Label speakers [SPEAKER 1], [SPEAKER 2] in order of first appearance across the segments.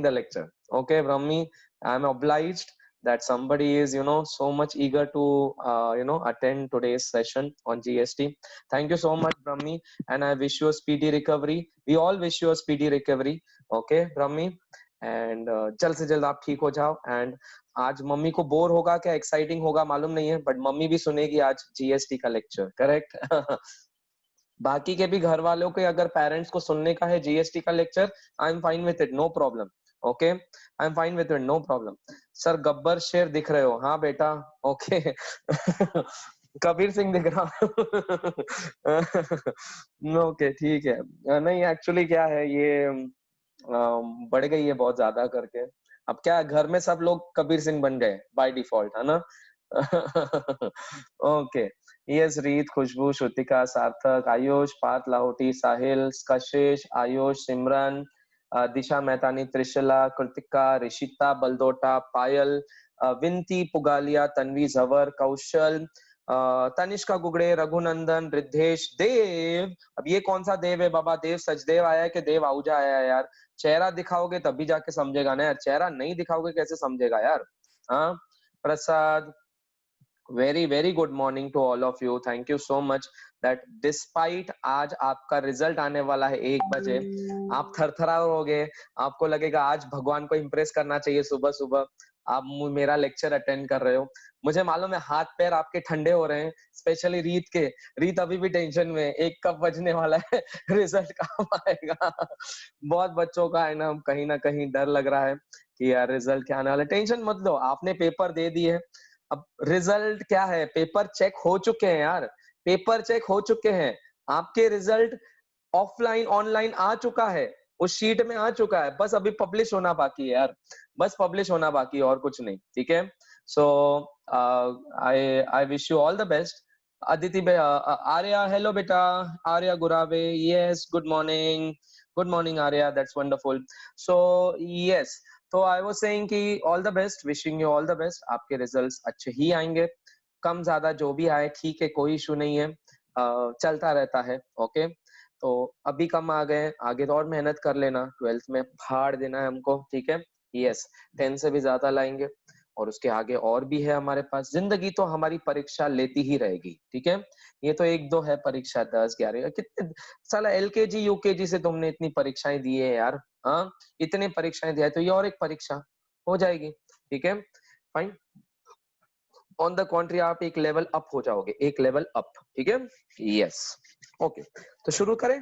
[SPEAKER 1] the lecture. Okay, Brahmi, I'm obliged that somebody is, so much eager to, attend today's session on GST. Thank you so much, Brahmi, and I wish you a speedy recovery. We all wish you a speedy recovery. Okay, Brahmi, and जल्द से जल्द आप ठीक हो जाओ. And आज mummy को bore होगा क्या एक्साइटिंग होगा मालूम नहीं है, बट मम्मी भी सुनेगी आज जीएसटी का लेक्चर, करेक्ट? बाकी के भी घर वालों के अगर पेरेंट्स को सुनने का है जीएसटी का lecture, I am fine with it, no problem. Okay, I am fine with it, no problem. Sir Gabbar शेर दिख रहे हो? हाँ बेटा. ओके. कबीर सिंह दिख रहा. ओके, ठीक है. नहीं एक्चुअली क्या है ये बढ़ गई है बहुत ज्यादा करके. अब क्या घर में सब लोग कबीर सिंह बन गए बाय डिफॉल्ट, है ना? ओके. यस, रीत, खुशबू, श्रुतिका, सार्थक, आयुष, पार्थ लाहौटी, साहिल, कशिश, आयुष, सिमरन, दिशा मेहतानी, त्रिशला, कृतिका, ऋषिता, बलदोटा, पायल, विनती पुगालिया, तन्वी जवर, कौशल, तनिष्का गुगड़े, रघुनंदन, रिद्धेश, देव. अब ये कौन सा देव है बाबा? देव सचदेव आया है कि देव आहूजा आया है यार? चेहरा दिखाओगे तभी जाके समझेगा ना यार, चेहरा नहीं दिखाओगे कैसे समझेगा यार? हाँ. Prasad, very very good morning to all of you. Thank you so much that despite आज आपका रिजल्ट आने वाला है 1 बजे, आप थरथराओगे, आपको लगेगा आज भगवान को इम्प्रेस करना चाहिए सुबह सुबह, आप मेरा लेक्चर अटेंड कर रहे हो. मुझे मालूम है हाथ पैर आपके ठंडे हो रहे हैं, स्पेशली रीत के. रीत अभी भी टेंशन में, 1 कब बजने वाला है, रिजल्ट कब आएगा? बहुत बच्चों का है ना कहीं डर लग रहा है कि यार रिजल्ट क्या आने वाला है. टेंशन मत लो, आपने पेपर दे दिए. अब रिजल्ट क्या है, पेपर चेक हो चुके हैं यार, पेपर चेक हो चुके हैं. आपके रिजल्ट ऑफलाइन ऑनलाइन आ चुका है, उस शीट में आ चुका है, बस अभी पब्लिश होना बाकी है यार, बस पब्लिश होना बाकी है और कुछ नहीं. ठीक है. So I I wish you all the best. Aditi Arya, hello बेटा. Arya Gurave, yes, good morning Arya, that's wonderful. So yes, तो आई वाज सेइंग कि all the best, wishing you all the best. आपके रिजल्ट्स अच्छे ही आएंगे, कम ज्यादा जो भी आए ठीक है, कोई इशू नहीं है, चलता रहता है. ओके. तो अभी कम आ गए, आगे तो और मेहनत कर लेना, 12th में फाड़ देना है हमको. ठीक है. यस, 10 से भी ज्यादा लाएंगे, और उसके आगे और भी है हमारे पास. जिंदगी तो हमारी परीक्षा लेती ही रहेगी. ठीक है. ये तो 1-2 है परीक्षा, 10 11 कितने साला एलकेजी यूकेजी से तुमने इतनी परीक्षाएं दी है यार. हाँ, इतने परीक्षाएं दिया है, तो ये और एक परीक्षा हो जाएगी. ठीक है, फाइन. ऑन द कॉन्ट्री आप एक लेवल अप हो जाओगे, एक लेवल अप. ठीक है. यस. ओके, तो शुरू करें.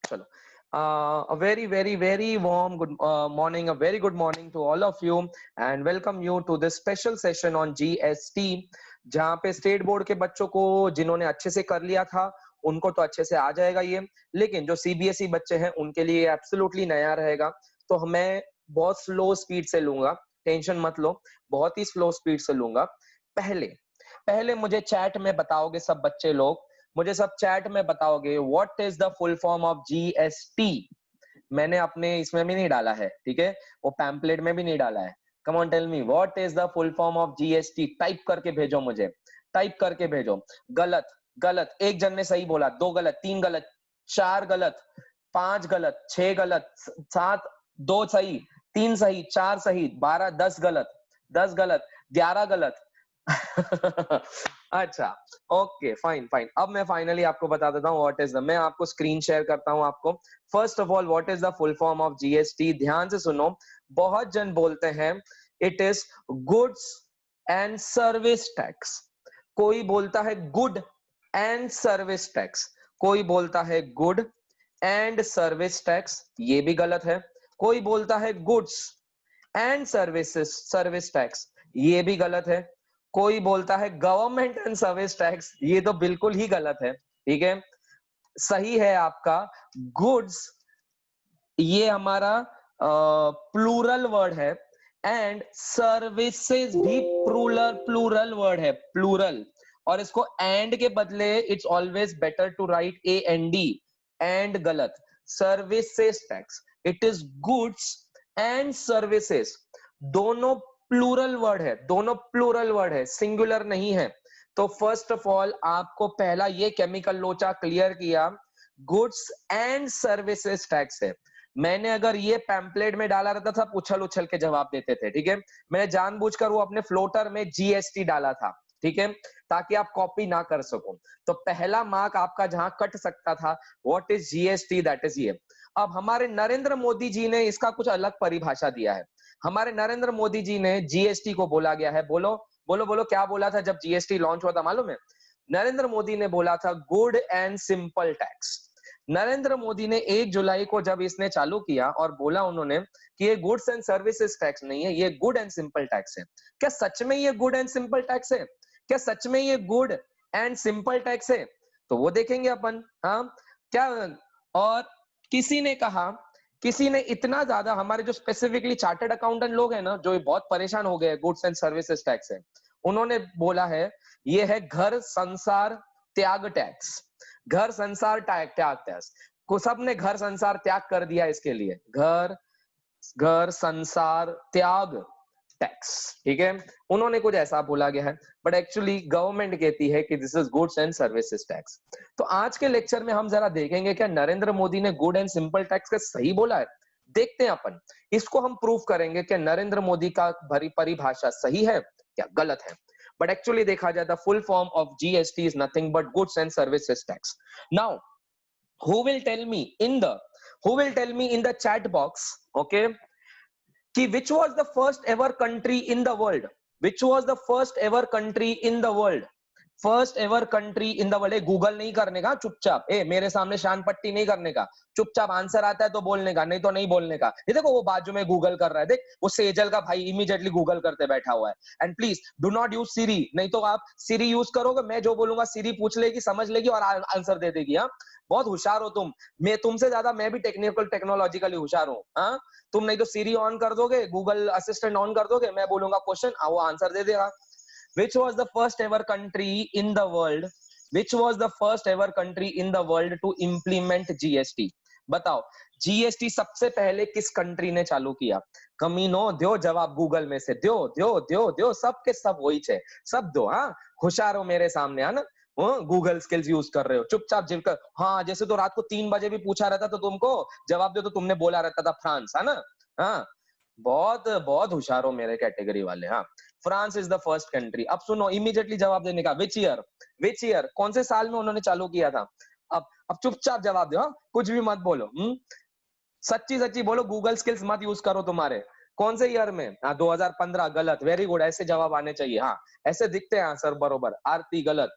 [SPEAKER 1] चलो. A very very very warm good morning, a very good morning to all of you, and welcome you to this special session on GST, जहाँ पे स्टेट बोर्ड के बच्चों को, जिन्होंने अच्छे से कर लिया था उनको तो अच्छे से आ जाएगा ये, लेकिन जो सीबीएसई बच्चे हैं उनके लिए एब्सोल्युटली नया रहेगा. तो मैं बहुत स्लो स्पीड से लूंगा, टेंशन मत लो, बहुत ही स्लो स्पीड से लूंगा. पहले पहले मुझे चैट में बताओगे सब बच्चे लोग, मुझे सब चैट में बताओगे what is the full form of GST. मैंने अपने इसमें भी नहीं डाला है, ठीक है, वो पैम्पलेट में भी नहीं डाला है. Come on tell me what is the full form of GST. Type करके भेजो मुझे, टाइप करके भेजो. गलत गलत, एक जन ने सही बोला, 2 गलत, 3 गलत, 4 गलत, 5 गलत, 6 गलत, 7, 2 सही, 3 सही, 4 सही, 12, 10 गलत, 10 गलत, 11 गलत. अच्छा, ओके, फाइन फाइन. अब मैं फाइनली आपको बता देता हूँ व्हाट इज द, मैं आपको स्क्रीन शेयर करता हूँ आपको. First of all, what is the full form of GST. ध्यान से सुनो, बहुत जन बोलते हैं it is goods and service tax. कोई बोलता है गुड एंड सर्विस टैक्स, कोई बोलता है गुड एंड सर्विस टैक्स, ये भी गलत है. कोई बोलता है गुड्स एंड सर्विस टैक्स, ये भी गलत है. कोई बोलता है गवर्नमेंट एंड सर्विस टैक्स, ये तो बिल्कुल ही गलत है. ठीक है. सही है आपका गुड्स, ये हमारा प्लूरल वर्ड है, एंड सर्विसेज भी प्लूरल वर्ड है, प्लूरल. और इसको एंड के बदले it's always better to write A N D. And गलत. Services tax, it is goods and services, दोनों प्लूरल वर्ड है, दोनों प्लूरल वर्ड है, सिंगुलर नहीं है. तो फर्स्ट ऑफ ऑल आपको पहला ये केमिकल लोचा क्लियर किया, गुड्स एंड सर्विसेज टैक्स है. मैंने अगर ये पैम्पलेट में डाला रहता था, उछल उछल के जवाब देते थे, ठीक है। मैंने जानबूझकर वो अपने फ्लोटर में जीएसटी डाला था, ठीक है, ताकि आप कॉपी ना कर सको। तो पहला मार्क आपका जहां कट सकता था, what is GST, that is ये। अब हमारे नरेंद्र मोदी जी ने इसका कुछ अलग परिभाषा दिया है। हमारे नरेंद्र मोदी जी ने जीएसटी को बोला गया है, बोलो बोलो बोलो, क्या बोला था जब जीएसटी लॉन्च हुआ था मालूम है? नरेंद्र मोदी ने बोला था good and simple tax. Narendra Modi ने 1 जुलाई को जब इसने चालू किया और बोला उन्होंने कि ये गुड्स एंड सर्विसेज टैक्स नहीं है, ये गुड एंड सिंपल टैक्स है। क्या सच में ये गुड एंड सिंपल टैक्स है? क्या सच में ये गुड एंड सिंपल टैक्स है? तो वो देखेंगे अपन। हाँ, क्या? और किसी ने कहा, किसी ने इतना ज्यादा, हमारे जो स्पेसिफिकली चार्टर्ड अकाउंटेंट लोग हैं ना, जो बहुत परेशान हो गए गुड्स एंड सर्विसेज टैक्स है, उन्होंने बोला है ये है घर संसार त्याग टैक्स। घर संसार त्याग टैक्स को सबने घर संसार त्याग कर दिया इसके लिए, घर घर संसार त्याग टैक्स, ठीक है। उन्होंने कुछ ऐसा बोला गया है, बट एक्चुअली गवर्नमेंट कहती है कि this is goods and services tax. तो आज के लेक्चर में हम जरा देखेंगे क्या नरेंद्र मोदी ने गुड एंड सिंपल टैक्स का सही बोला है। देखते हैं अपन, इसको हम प्रूव करेंगे कि नरेंद्र मोदी का भरी परिभाषा सही है या गलत है। बट एक्चुअली देखा जाए the full form of GST is nothing but goods and services tax. Now who will tell me in the chat box, okay, कि which was the first ever country in the world, which was the first ever country in the world, first ever country in the world. Google नहीं करने का, चुपचाप मेरे सामने शान पट्टी नहीं करने का, चुपचाप आंसर आता है तो बोलने का, नहीं तो नहीं बोलने का। ये देखो वो बाजू में गूगल कर रहा है, देख वो सेजल का भाई इमीडिएटली गूगल करते बैठा हुआ है। And please do not use Siri, नहीं तो आप सिरी यूज करोगे, मैं जो बोलूंगा सिरी पूछ लेगी, समझ लेगी और आंसर दे देगी। हाँ, बहुत होशियार हो तुम, मैं तुमसे ज्यादा मैं भी टेक्नोलॉजिकली होशियार हूँ। हाँ, तुम नहीं तो सिरी ऑन कर दोगे, गूगल असिस्टेंट ऑन कर दोगे, मैं बोलूंगा क्वेश्चन, वो आंसर दे देगा। Which was the first ever country in the world? Which was the first ever country in the world to implement GST? बताओ, जीएसटी सबसे पहले किस कंट्री ने चालू किया? कमीनो, दो जवाब गूगल में से, दो सब के सब वही छे, सब दो। हाँ, होशियार हो मेरे सामने, है ना, गूगल स्किल्स यूज कर रहे हो, चुपचाप जिनका। हाँ, जैसे तो रात को 3 बजे भी पूछा रहता तो तुमको जवाब दे, तो तुमने बोला रहता था फ्रांस, है ना। हाँ, बहुत बहुत होशियार हो मेरे कैटेगरी वाले। हाँ, France is the first country. अब सुनो, इमीडिएटली जवाब देने का, विच ईयर, कौन से साल में उन्होंने चालू किया था? अब चुपचाप जवाब दो, कुछ भी मत बोलो। सच्ची सच्ची बोलो, गूगल स्किल्स मत यूज करो तुम्हारे। कौन से ईयर में? हाँ, 2015 गलत, वेरी गुड, ऐसे जवाब आने चाहिए। हाँ, ऐसे दिखते हैं आंसर बरोबर। आरती गलत,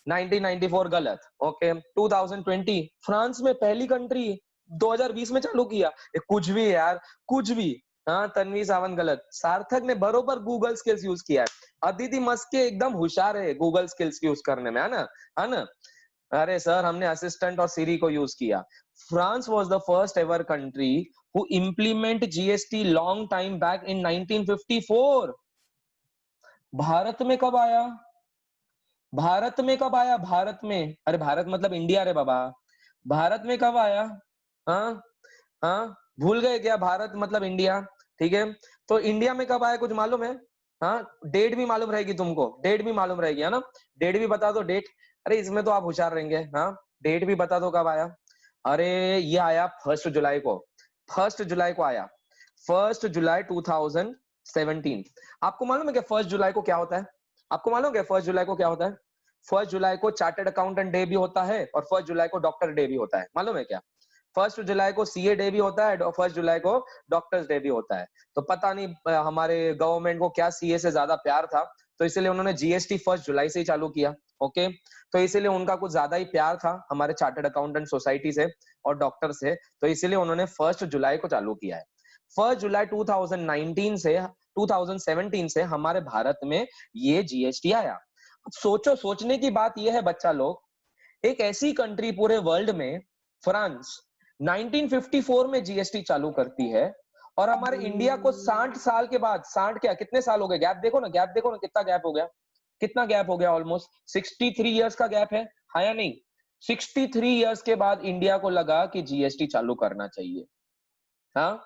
[SPEAKER 1] 1994 गलत, ओके। 2020 फ्रांस में पहली कंट्री 2020 में चालू किया, कुछ भी यार, कुछ भी। हाँ, तन्वी सावंत गलत। सार्थक ने बरोबर गूगल स्किल्स यूज किया है। अदिति मस्के एकदम होशियार है गूगल स्किल्स यूज करने में, है ना, है ना। अरे सर, हमने असिस्टेंट और सिरी को यूज किया। France was the first ever country who implement GST long time back in 1954। Bharat में कब आया? भारत में कब आया? भारत में, अरे भारत मतलब इंडिया रे बाबा। भारत में कब आया? हाँ, हाँ, भूल गए क्या? भारत मतलब इंडिया, ठीक है। तो इंडिया में कब आया, कुछ मालूम है? हाँ, डेट भी मालूम रहेगी तुमको, डेट भी मालूम रहेगी, है ना। डेट भी बता दो, डेट। अरे इसमें तो आप होशियार रहेंगे। हाँ, डेट भी बता दो कब आया। अरे ये आया 1 जुलाई को, 1 जुलाई को आया, 1 जुलाई 2017। आपको मालूम है क्या 1 जुलाई को क्या होता है? आपको मालूम है क्या 1 जुलाई को क्या होता है? 1 जुलाई को चार्टर्ड अकाउंटेंट डे भी होता है और 1 जुलाई को डॉक्टर डे भी होता है, मालूम है क्या? 1 जुलाई को सीए डे भी होता है और 1 जुलाई को डॉक्टर्स डे भी होता है। तो पता नहीं हमारे गवर्नमेंट को क्या सीए से ज्यादा प्यार था, तो इसीलिए उन्होंने जीएसटी 1 जुलाई से ही चालू किया, ओके। तो इसीलिए उनका कुछ ज्यादा ही प्यार था हमारे चार्टर्ड अकाउंटेंट सोसाइटी से और डॉक्टर से, तो इसीलिए उन्होंने 1 जुलाई को चालू किया है। 1 जुलाई 2019 से 2017 से हमारे भारत में ये जीएसटी आया। अब सोचो, सोचने की बात यह है बच्चा लोग, एक ऐसी कंट्री पूरे वर्ल्ड में, फ्रांस, 1954 में जीएसटी चालू करती है और हमारे इंडिया को 60 साल के बाद, 60 क्या, कितने साल हो गए, गैप देखो ना, गैप देखो ना, कितना गैप हो गया, कितना गैप हो गया, ऑलमोस्ट 63 इयर्स का गैप है, हाँ या नहीं? 63 इयर्स के बाद इंडिया को लगा कि जीएसटी चालू करना चाहिए। हाँ,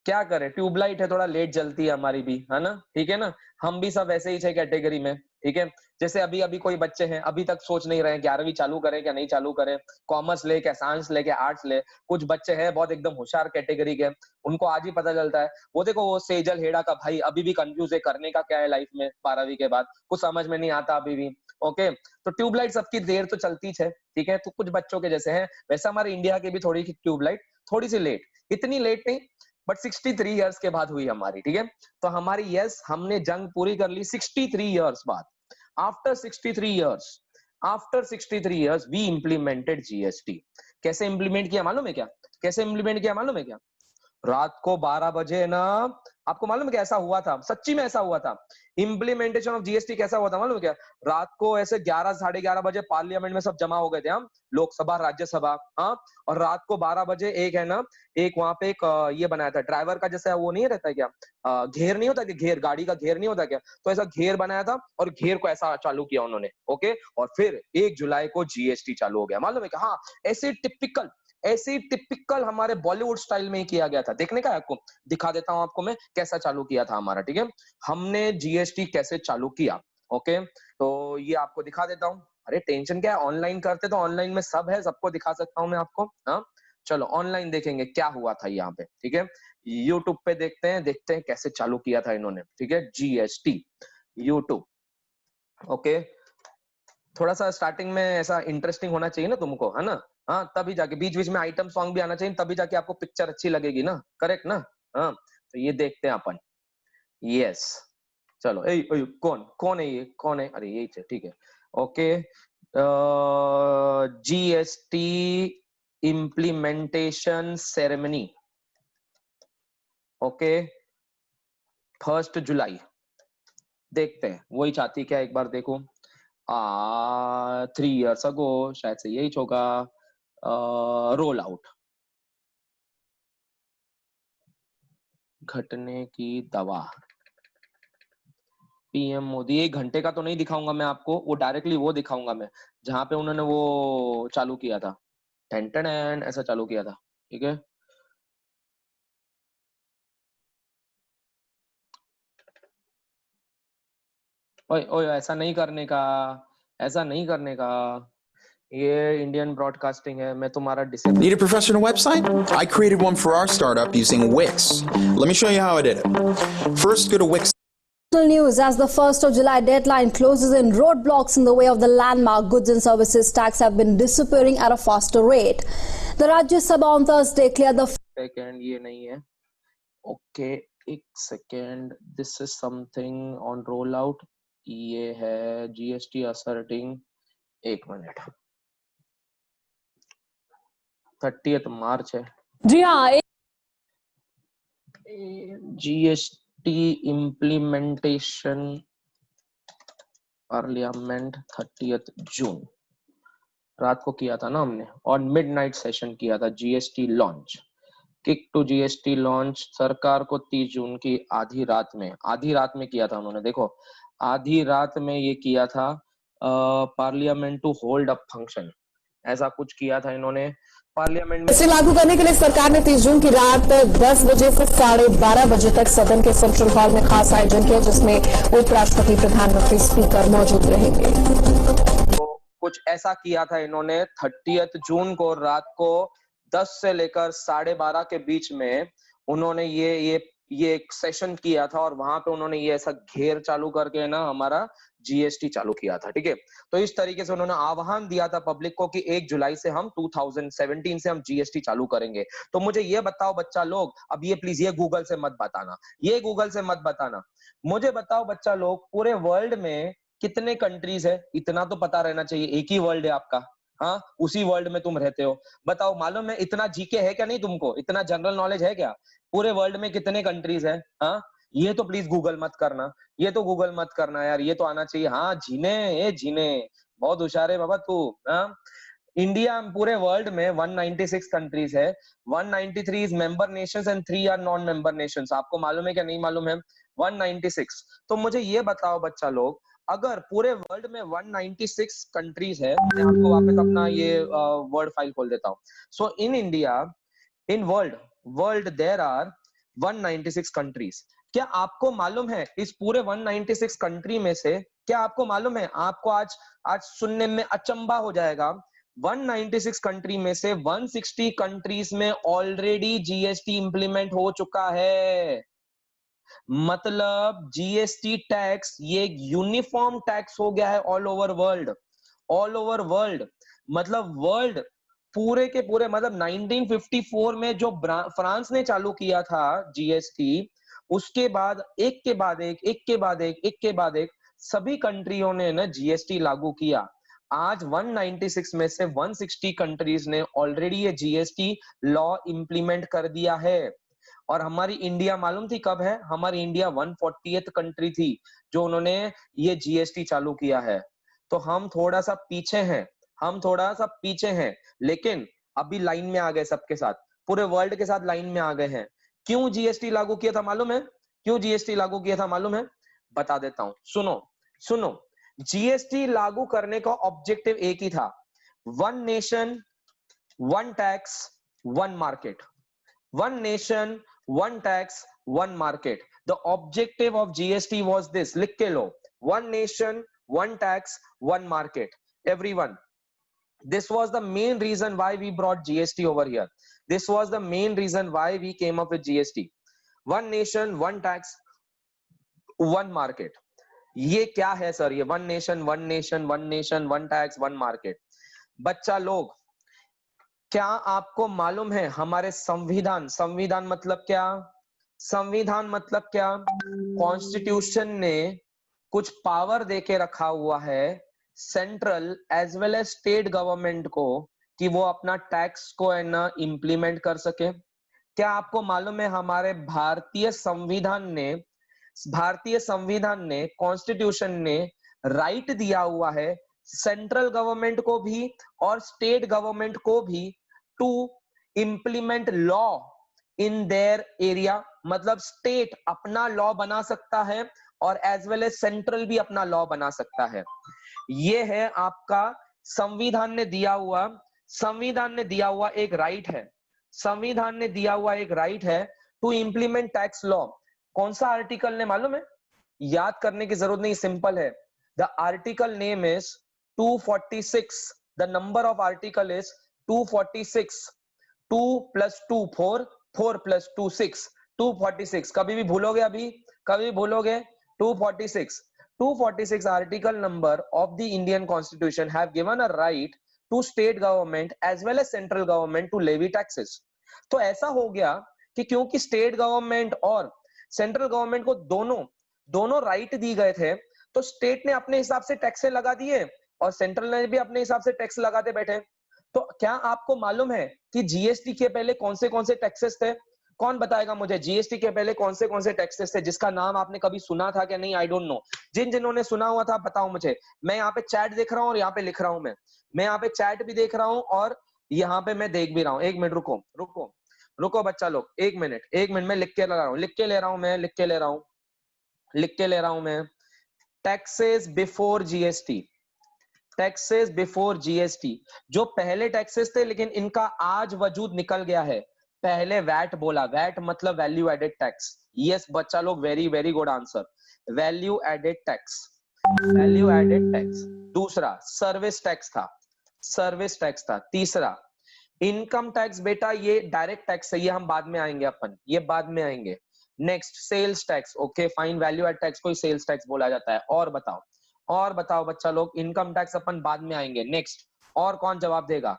[SPEAKER 1] क्या करें, ट्यूबलाइट है, थोड़ा लेट जलती है हमारी भी, है ना, ठीक है ना। हम भी सब ऐसे ही छह कैटेगरी में, ठीक है। जैसे अभी अभी कोई बच्चे हैं, अभी तक सोच नहीं रहे हैं 11वीं चालू करें क्या नहीं चालू करें, कॉमर्स ले क्या साइंस ले क्या आर्ट्स ले। कुछ बच्चे हैं बहुत एकदम होशियार कैटेगरी के, उनको आज ही पता चलता है। वो देखो वो सेजल हेड़ा का भाई अभी भी कंफ्यूज है करने का क्या है लाइफ में 12वीं के बाद, कुछ समझ में नहीं आता अभी भी। ओके, तो ट्यूबलाइट सबकी देर तो चलती है, ठीक है। तो कुछ बच्चों के जैसे हैं, वैसे हमारे इंडिया की भी थोड़ी ट्यूबलाइट थोड़ी सी लेट, इतनी लेट नहीं बट 63 इयर्स के बाद हुई हमारी, ठीक है। तो हमारी यस हमने जंग पूरी कर ली 63 इयर्स बाद। After 63 years, after 63 years we implemented GST. कैसे इंप्लीमेंट किया मालूम है क्या? कैसे इंप्लीमेंट किया मालूम है क्या? रात को 12 बजे ना, आपको मालूम है क्या ऐसा हुआ था, सच्ची में ऐसा हुआ था। इंप्लीमेंटेशन ऑफ जीएसटी कैसा हुआ था मालूम है क्या? रात को ऐसे 11 साढ़े 11 बजे पार्लियामेंट में सब जमा हो गए थे हम, लोकसभा राज्यसभा, हाँ। और रात को 12 बजे एक है ना, एक वहां पे एक ये बनाया था ड्राइवर का, जैसे वो नहीं रहता क्या, घेर नहीं होता कि घेर, गाड़ी का घेर नहीं होता क्या, तो ऐसा घेर बनाया था और घेर को ऐसा चालू किया उन्होंने। ओके, और फिर 1 जुलाई को जीएसटी चालू हो गया, मालूम है क्या? हाँ, ऐसे टिपिकल हमारे बॉलीवुड स्टाइल में ही किया गया था। देखने का है आपको, दिखा देता हूं आपको मैं कैसा चालू किया था हमारा, ठीक है। हमने जीएसटी कैसे चालू किया, ओके, तो ये आपको दिखा देता हूं। अरे टेंशन क्या है, ऑनलाइन करते तो ऑनलाइन में सब है, सबको दिखा सकता हूं मैं आपको। हाँ, चलो ऑनलाइन देखेंगे क्या हुआ था यहाँ पे, ठीक है। यूट्यूब पे देखते हैं कैसे चालू किया था इन्होंने, ठीक है। GST YouTube, okay. थोड़ा सा स्टार्टिंग में ऐसा इंटरेस्टिंग होना चाहिए ना तुमको, है ना। हाँ, तभी जाके बीच बीच में आइटम सॉन्ग भी आना चाहिए, तभी जाके आपको पिक्चर अच्छी लगेगी ना, करेक्ट ना। हाँ, तो ये देखते हैं अपन। यस, चलो कौन कौन है, ये कौन है? अरे यही थे, ठीक है। Okay, GST implementation ceremony, okay, 1 जुलाई। देखते हैं वही चाहती क्या, एक बार देखो। 3 इयर्स अगो शायद से यही होगा। रोल आउट, घटने की दवा, पीएम मोदी। 1 घंटे का तो नहीं दिखाऊंगा मैं आपको, वो डायरेक्टली वो दिखाऊंगा मैं जहां पे उन्होंने वो चालू किया था, टेन टेन ऐसा चालू किया था, ठीक है। ओए ओए ऐसा नहीं करने का, ऐसा नहीं करने का, ये इंडियन ब्रॉडकास्टिंग है, मैं तुम्हारा disable.
[SPEAKER 2] Need a professional website? I created one for our startup using Wix. Let me show you how I did it. First, go to Wix.
[SPEAKER 3] News as the 1st of July deadline closes in, roadblocks in the way of the landmark goods and services tax have been disappearing at a faster rate. The Rajya Sabha on Thursday cleared the
[SPEAKER 1] second, ये नहीं है, okay, एक second, this is something on roll out, ये है GST asserting, 1 minute, 30 मार्च है
[SPEAKER 3] जी हाँ।
[SPEAKER 1] GST implementation parliament 30 जून रात को किया था ना हमने, और मिडनाइट सेशन किया था GST launch, kick to GST launch सरकार को 30 जून की आधी रात में किया था उन्होंने। देखो आधी रात में ये किया था, parliament to hold up function, ऐसा कुछ किया था इन्होंने पार्लियामेंट में।
[SPEAKER 3] इसे लागू करने के लिए सरकार ने 30 जून की रात 10 बजे से 12:30 बजे तक सदन के सेंट्रल हॉल में खास आयोजन किया, जिसमें उपराष्ट्रपति, प्रधानमंत्री, स्पीकर मौजूद रहेंगे।
[SPEAKER 1] तो कुछ ऐसा किया था इन्होंने 30 जून को रात को 10 से लेकर 12:30 के बीच में उन्होंने ये एक सेशन किया था, और वहां पे उन्होंने ये ऐसा घेर चालू करके ना हमारा जीएसटी चालू किया था, ठीक है। तो इस तरीके से उन्होंने आह्वान दिया था पब्लिक को कि 1 जुलाई से हम 2017 से हम जीएसटी चालू करेंगे। तो मुझे ये बताओ बच्चा लोग, अब ये प्लीज ये गूगल से मत बताना, ये गूगल से मत बताना, मुझे बताओ बच्चा लोग, पूरे वर्ल्ड में कितने कंट्रीज है? इतना तो पता रहना चाहिए, एक ही वर्ल्ड है आपका, हाँ, उसी वर्ल्ड में तुम रहते हो। बताओ मालूम है, इतना जीके है क्या नहीं तुमको, इतना जनरल नॉलेज है क्या? पूरे वर्ल्ड में कितने कंट्रीज है? हाँ, ये तो प्लीज गूगल मत करना, ये तो गूगल मत करना यार, ये तो आना चाहिए। हाँ जीने, ये जीने, बहुत होशियार है बाबा तू। हाँ, इंडिया पूरे वर्ल्ड में 196 कंट्रीज है, 193 is member nations and 3 are non member nations. आपको मालूम है क्या नहीं मालूम है? 196। तो मुझे ये बताओ बच्चा लोग, अगर पूरे वर्ल्ड में 196 कंट्रीज है, मैं आपको वापस अपना ये वर्ड फाइल खोल देता हूँ। So in India, in world there are 196 countries. क्या आपको मालूम है इस पूरे 196 कंट्री में से, क्या आपको मालूम है, आपको आज सुनने में अचंभा हो जाएगा, 196 कंट्री में से 160 कंट्रीज में ऑलरेडी जीएसटी इंप्लीमेंट हो चुका है। मतलब जीएसटी टैक्स ये यूनिफॉर्म टैक्स हो गया है all over world. All over world मतलब वर्ल्ड पूरे के पूरे, मतलब 1954 में जो फ्रांस ने चालू किया था जीएसटी, उसके बाद एक के बाद एक सभी कंट्रियों ने ना जीएसटी लागू किया। आज 196 में से 160 कंट्रीज ने ऑलरेडी ये जीएसटी लॉ इंप्लीमेंट कर दिया है। और हमारी इंडिया मालूम थी कब है? हमारी इंडिया 140th कंट्री थी जो उन्होंने ये जीएसटी चालू किया है। तो हम थोड़ा सा पीछे हैं, लेकिन अभी लाइन में आ गए सबके साथ, पूरे वर्ल्ड के साथ लाइन में आ गए हैं। क्यों जीएसटी लागू किया था मालूम है? क्यों जीएसटी लागू किया था मालूम है? बता देता हूं, सुनो। जीएसटी लागू करने का ऑब्जेक्टिव एक ही था, one nation one tax one market. One nation, one tax, one market. The objective of GST was this. लिख के लो, one nation, one tax, one market. Everyone, this was the main reason why we brought GST over here. This was the main reason why we came up with GST. One nation, one tax, one market. ये क्या है sir? ये one nation, one tax, one market. बच्चा लोग, क्या आपको मालूम है हमारे संविधान मतलब क्या? संविधान मतलब क्या? कॉन्स्टिट्यूशन ने कुछ पावर देके रखा हुआ है central as well as state government को कि वो अपना टैक्स को है ना इंप्लीमेंट कर सके। क्या आपको मालूम है हमारे भारतीय संविधान ने कॉन्स्टिट्यूशन ने राइट दिया हुआ है सेंट्रल गवर्नमेंट को भी और स्टेट गवर्नमेंट को भी to implement law in their area. मतलब स्टेट अपना लॉ बना सकता है और एज वेल एज सेंट्रल भी अपना लॉ बना सकता है। ये है आपका संविधान ने दिया हुआ एक राइट है। संविधान ने दिया हुआ एक राइट है टू इंप्लीमेंट टैक्स लॉ। कौन सा आर्टिकल ने मालूम है? याद करने की जरूरत नहीं, सिंपल है। The article name is 246. The number of article is 246. 2 plus 2 4, 4 plus 2 6, 246. कभी भी भूलोगे 246. 246 article number of the Indian Constitution have given a right to state government as well as central government to levy taxes. तो ऐसा हो गया कि क्योंकि state government और central government को दोनों राइट दी गए थे, तो स्टेट ने अपने हिसाब से टैक्सेस लगा दिए और सेंट्रल ने भी अपने हिसाब से टैक्स लगाते बैठे। तो क्या आपको मालूम है कि जीएसटी के पहले कौन से टैक्सेस थे? कौन बताएगा मुझे जीएसटी के पहले कौन से टैक्सेस थे जिसका नाम आपने कभी सुना था क्या? नहीं, आई डोंट नो। जिन्होंने सुना हुआ था बताओ मुझे। मैं यहाँ पे चैट देख रहा हूँ और यहाँ पे लिख रहा हूँ। मैं यहाँ पे चैट भी देख रहा हूँ और यहाँ पे मैं देख भी रहा हूँ। एक मिनट रुको बच्चा लोग, एक मिनट मैं लिख के ले रहा हूँ मैं। टैक्सेस बिफोर जीएसटी, जो पहले टैक्सेस थे लेकिन इनका आज वजूद निकल गया है। पहले वैट बोला, वैट मतलब वैल्यू एडेड टैक्स। यस बच्चा लोग, very very good answer, value added tax. दूसरा सर्विस टैक्स था। तीसरा इनकम टैक्स, बेटा ये डायरेक्ट टैक्स है, ये हम बाद में आएंगे next sales tax. Okay fine, value add tax को सेल्स टैक्स बोला जाता है। और बताओ बच्चा लोग, इनकम टैक्स अपन बाद में आएंगे। नेक्स्ट और कौन जवाब देगा?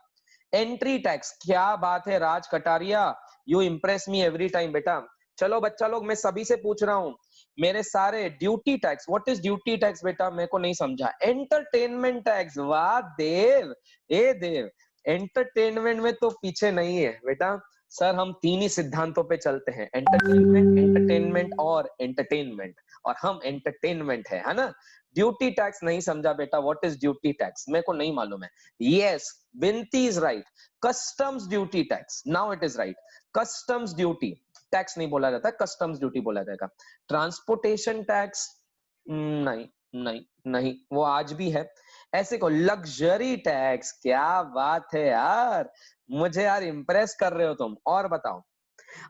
[SPEAKER 1] Entry tax. क्या बात है Raj Kataria, you impress me every time बेटा। चलो बच्चा लोग, मैं सभी से पूछ रहा हूँ, मेरे सारे duty tax, what is duty tax बेटा? मेरे को नहीं समझा। Entertainment tax. वाह देव, देव एंटरटेनमेंट में तो पीछे नहीं है बेटा। सर हम 3 ही सिद्धांतों पे चलते हैं, एंटरटेनमेंट और एंटरटेनमेंट, और हम एंटरटेनमेंट है ना। ड्यूटी टैक्स नहीं समझा बेटा, व्हाट इज ड्यूटी टैक्स? मेरे को नहीं मालूम है। यस, बिनती is right. Customs duty tax, now it is right. Customs duty tax नहीं बोला जाता, कस्टम्स ड्यूटी बोला जाएगा। ट्रांसपोर्टेशन टैक्स नहीं, वो आज भी है। ऐसे को लग्जरी टैक्स। क्या बात है यार, मुझे यार इम्प्रेस कर रहे हो तुम। और बताओ,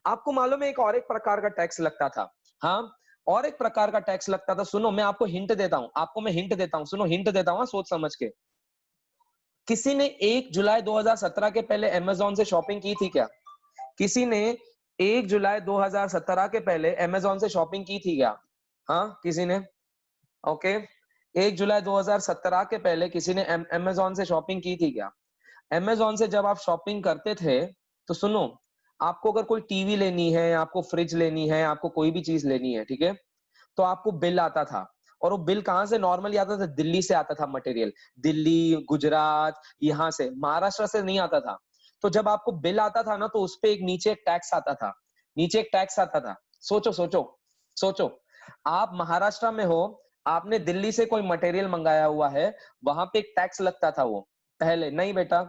[SPEAKER 1] आपको मालूम है एक प्रकार का टैक्स लगता था। हाँ, और एक प्रकार का टैक्स लगता था। सुनो, मैं आपको हिंट देता हूँ, सुनो हिंट देता हूँ, सोच समझ के। किसी ने 1 जुलाई 2017 के पहले अमेज़न से शॉपिंग की थी क्या? किसी ने 1 जुलाई 2017 के पहले अमेज़न से शॉपिंग की थी क्या? हाँ, किसी ने? ओके। 1 जुलाई 2017 के पहले किसी ने अमेज़न से शॉपिंग की थी क्या? अमेज़न से जब आप शॉपिंग करते थे, तो सुनो, आपको अगर कोई टीवी लेनी है, आपको फ्रिज लेनी है, आपको कोई भी चीज़ लेनी है, ठीक है? तो आपको बिल आता था, और वो बिल कहाँ से नॉर्मली आता था? दिल्ली से आता था मटेरियल। दिल्ली, गुजरात, यहाँ से, महाराष्ट्र से नहीं आता था। तो जब आपको बिल आता था ना, तो उसपे एक नीचे एक टैक्स आता था। नीचे एक टैक्स आता था। सोचो, सोचो, सोचो। आप महाराष्ट्र में हो, आपने दिल्ली से कोई मटेरियल मंगाया हुआ है, वहां पे एक टैक्स लगता था वो। पहले नहीं बेटा,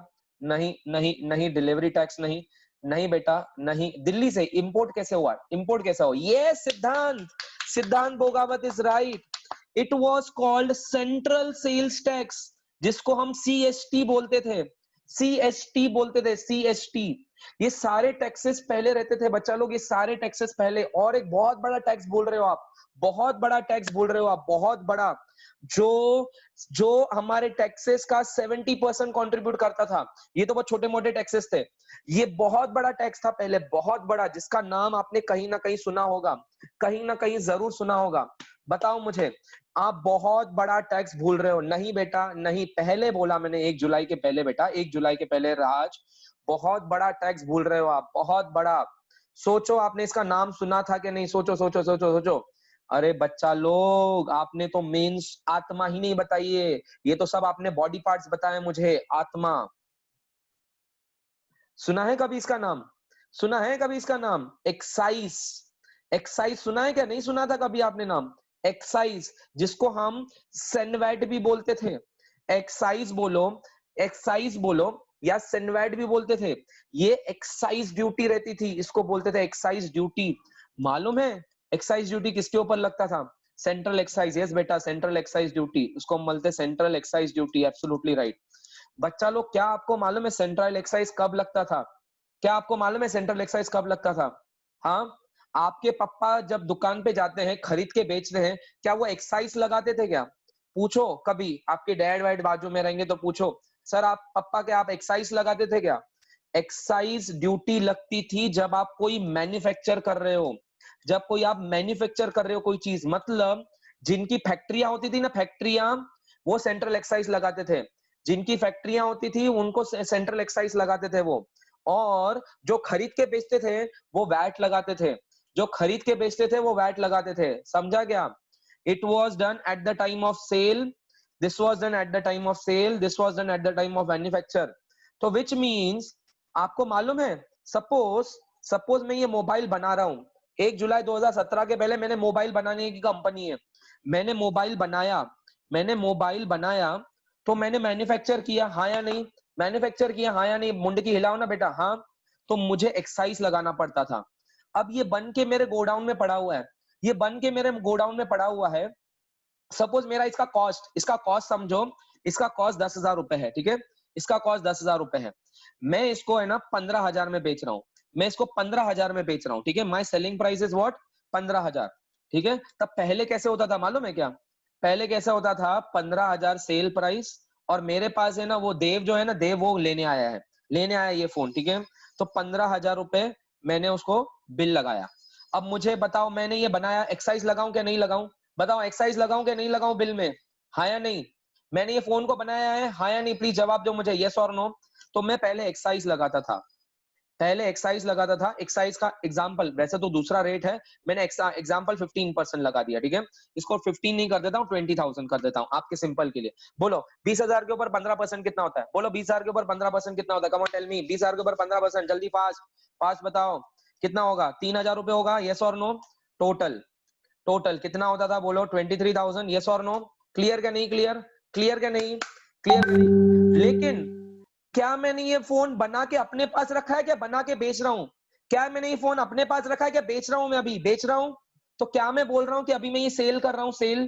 [SPEAKER 1] नहीं, नहीं, नहीं, डिलीवरी टैक्स नहीं, नहीं बेटा, नहीं। दिल्ली से इंपोर्ट कैसे हुआ? इंपोर्ट कैसा हुआ? ये Siddhant, Siddhant Bogawat is right. It was called central sales tax, जिसको हम सीएसटी बोलते थे। सीएसटी बोलते थे, सीएसटी। ये सारे टैक्सेस पहले रहते थे बच्चा लोग, ये सारे टैक्सेस पहले। और एक बहुत बड़ा टैक्स बोल रहे हो आप, बहुत बड़ा टैक्स बोल रहे हो आप, बहुत बड़ा, जो जो हमारे टैक्सेस का 70% कंट्रीब्यूट करता था। ये तो बहुत छोटे मोटे टैक्सेस थे। ये बहुत बड़ा टैक्स था पहले, बहुत बड़ा, जिसका नाम आपने कहीं ना कहीं सुना होगा, कहीं ना कहीं जरूर सुना होगा। बताओ मुझे, आप बहुत बड़ा टैक्स भूल रहे हो। नहीं बेटा, नहीं, पहले बोला मैंने 1 जुलाई के पहले बेटा, 1 जुलाई के पहले राज, बहुत बड़ा टैक्स भूल रहे हो आप, बहुत बड़ा। सोचो, आपने इसका नाम सुना था कि नहीं? सोचो, सोचो, सोचो, सोचो। अरे बच्चा लोग, आपने तो मेंस आत्मा ही नहीं बताई है, ये तो सब आपने बॉडी पार्ट्स बताए मुझे। आत्मा सुना है कभी इसका नाम? सुना है कभी इसका नाम? एक्साइज। एक्साइज सुना है क्या? नहीं सुना था कभी आपने नाम? एक्साइज, जिसको हम सेनवैट भी बोलते थे। एक्साइज बोलो, एक्साइज बोलो, या सेनवैट भी बोलते थे। ये एक्साइज ड्यूटी रहती थी, इसको बोलते थे एक्साइज ड्यूटी। मालूम है एक्साइज ड्यूटी किसके ऊपर लगता था? Central excise. यस बेटा, सेंट्रल एक्साइज ड्यूटी, उसको हम बोलते central excise duty. Absolutely right. बच्चा लोग, क्या आपको मालूम है सेंट्रल एक्साइज कब लगता था? क्या आपको मालूम है सेंट्रल एक्साइज कब लगता था? हाँ, आपके पापा जब दुकान पे जाते हैं, खरीद के बेच रहे हैं, क्या वो एक्साइज लगाते थे क्या? पूछो कभी, आपके डैड वैड बाजू में रहेंगे तो पूछो, सर आप पापा क्या आप एक्साइज लगाते थे क्या? एक्साइज ड्यूटी लगती थी जब आप कोई मैन्युफैक्चर कर रहे हो, जब कोई आप मैन्युफैक्चर कर रहे हो कोई चीज, मतलब जिनकी फैक्ट्रियां होती थी ना, फैक्ट्रियां, वो सेंट्रल एक्साइज लगाते थे। जिनकी फैक्ट्रियां होती थी उनको सेंट्रल एक्साइज लगाते थे वो। और जो खरीद के बेचते थे वो वैट लगाते थे। जो खरीद के बेचते थे वो वैट लगाते थे। समझा क्या? It was done at the time of sale, this was done at the time of sale, this was done at the time of manufacture. तो विच मीन्स, आपको मालूम है, सपोज सपोज मैं ये मोबाइल बना रहा हूं, 1 जुलाई 2017 के पहले मैंने मोबाइल बनाने की कंपनी है, मैंने मोबाइल बनाया, मैंने मोबाइल बनाया, तो मैंने मैन्युफैक्चर किया, हाँ या नहीं? मैन्युफैक्चर किया, हाँ या नहीं? मुंडकी हिलाओ ना बेटा, हाँ। तो मुझे एक्साइज लगाना पड़ता था। अब ये बन के मेरे गोडाउन में पड़ा हुआ है, ये बन के मेरे गोडाउन में पड़ा हुआ है। सपोज मेरा इसका कॉस्ट समझो, इसका कॉस्ट 10,000 रुपए है, ठीक है? इसका कॉस्ट 10,000 रुपए है। मैं इसको है ना 15,000 में बेच रहा हूँ, मैं इसको 15,000 में बेच रहा हूँ, ठीक है? माई सेलिंग प्राइस इज व्हाट? 15,000, ठीक है? तब पहले कैसे होता था मालूम है क्या? पहले कैसा होता था? 15,000 सेल प्राइस, और मेरे पास है ना वो देव जो है ना, देव वो लेने आया है, लेने आया ये फोन, ठीक है? तो 15,000 रुपए मैंने उसको बिल लगाया। अब मुझे बताओ, मैंने ये बनाया, एक्साइज लगाऊं क्या नहीं लगाऊं? बताओ, एक्साइज लगाऊं क्या नहीं लगाऊं बिल में? हाँ या नहीं? मैंने ये फोन को बनाया है, हाँ या नहीं? प्लीज जवाब दो मुझे, यस और नो। तो मैं पहले एक्साइज लगाता था, पहले एक्साइज लगाता था। एक्साइज का एग्जांपल, वैसे तो दूसरा रेट है, मैंने एग्जांपल 15% लगा दिया, ठीक है? इसको 15 नहीं कर देता हूँ, 20,000 कर देता हूँ आपके सिंपल के लिए। बोलो 20,000 के ऊपर 15% कितना होता है? बोलो 20,000 के ऊपर 15% कितना होता है? कम ऑन टेल मी, 20,000 के ऊपर 15%, जल्दी फास्ट फास्ट बताओ कितना होगा? 3,000 रुपए होगा, यस और नो? टोटल टोटल कितना होता था? बोलो 23,000, यस और नो? क्लियर क्या नहीं? क्लियर क्लियर क्या नहीं? क्लियर नहीं? लेकिन क्या मैंने ये फोन बना के अपने पास रखा है, क्या बना के बेच रहा हूं? क्या मैंने ये फोन अपने पास रखा है, क्या बेच रहा हूं? मैं अभी बेच रहा हूं। तो क्या मैं बोल रहा हूं कि अभी मैं ये सेल कर रहा हूं? सेल।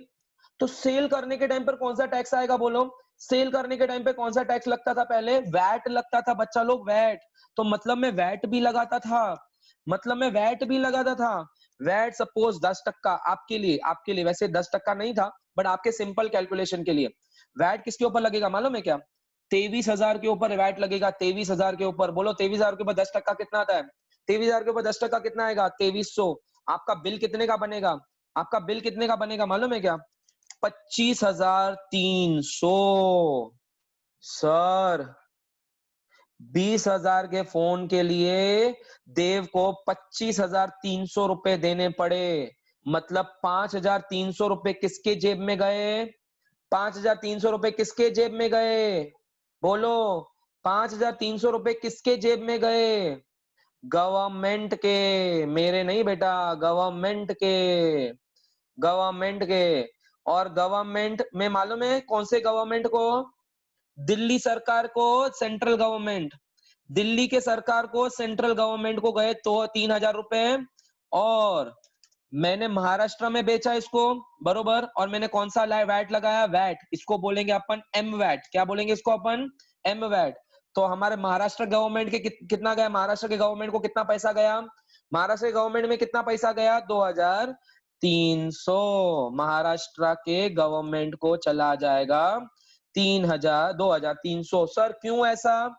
[SPEAKER 1] तो सेल करने के टाइम पर कौन सा टैक्स आएगा? बोलो, सेल करने के टाइम पे कौन सा टैक्स लगता था? पहले वैट लगता था बच्चा लोग, वैट। तो मतलब मैं वैट भी लगाता था, मतलब मैं वैट भी लगाता था। वैट सपोज 10% आपके लिए वैसे 10% नहीं था, बट आपके सिंपल कैलकुलेशन के लिए वैट किसके ऊपर लगेगा मालूम है क्या? 23,000 के ऊपर वैट लगेगा। 23,000 के ऊपर बोलो, 23,000 के ऊपर 10% कितना आता है? 23,000 के ऊपर 10% कितना आएगा? 2300। आपका बिल कितने का बनेगा? आपका बिल कितने का बनेगा मालूम है क्या? 25,300। सर 20,000 के फोन के लिए देव को 25,300 रुपए देने पड़े। मतलब 5,300 रुपए किसके जेब में गए? 5,300 रुपए किसके जेब में गए? बोलो, 5,300 रुपए किसके जेब में गए? गवर्नमेंट के। मेरे नहीं बेटा, गवर्नमेंट के। गवर्नमेंट के। और गवर्नमेंट में मालूम है कौन से गवर्नमेंट को? दिल्ली सरकार को, सेंट्रल गवर्नमेंट। दिल्ली के सरकार को, सेंट्रल गवर्नमेंट को गए तो 3,000 रुपए। और मैंने महाराष्ट्र में बेचा इसको, बरोबर। और मैंने कौन सा वैट लगाया? वैट। इसको बोलेंगे अपन एम वैट। क्या बोलेंगे इसको अपन? M VAT. तो हमारे महाराष्ट्र गवर्नमेंट के कितना गया? महाराष्ट्र के गवर्नमेंट को कितना पैसा गया? महाराष्ट्र के गवर्नमेंट में कितना पैसा गया? 2,300। महाराष्ट्र के गवर्नमेंट को चला जाएगा 3,000, 2,300। सर क्यों ऐसा?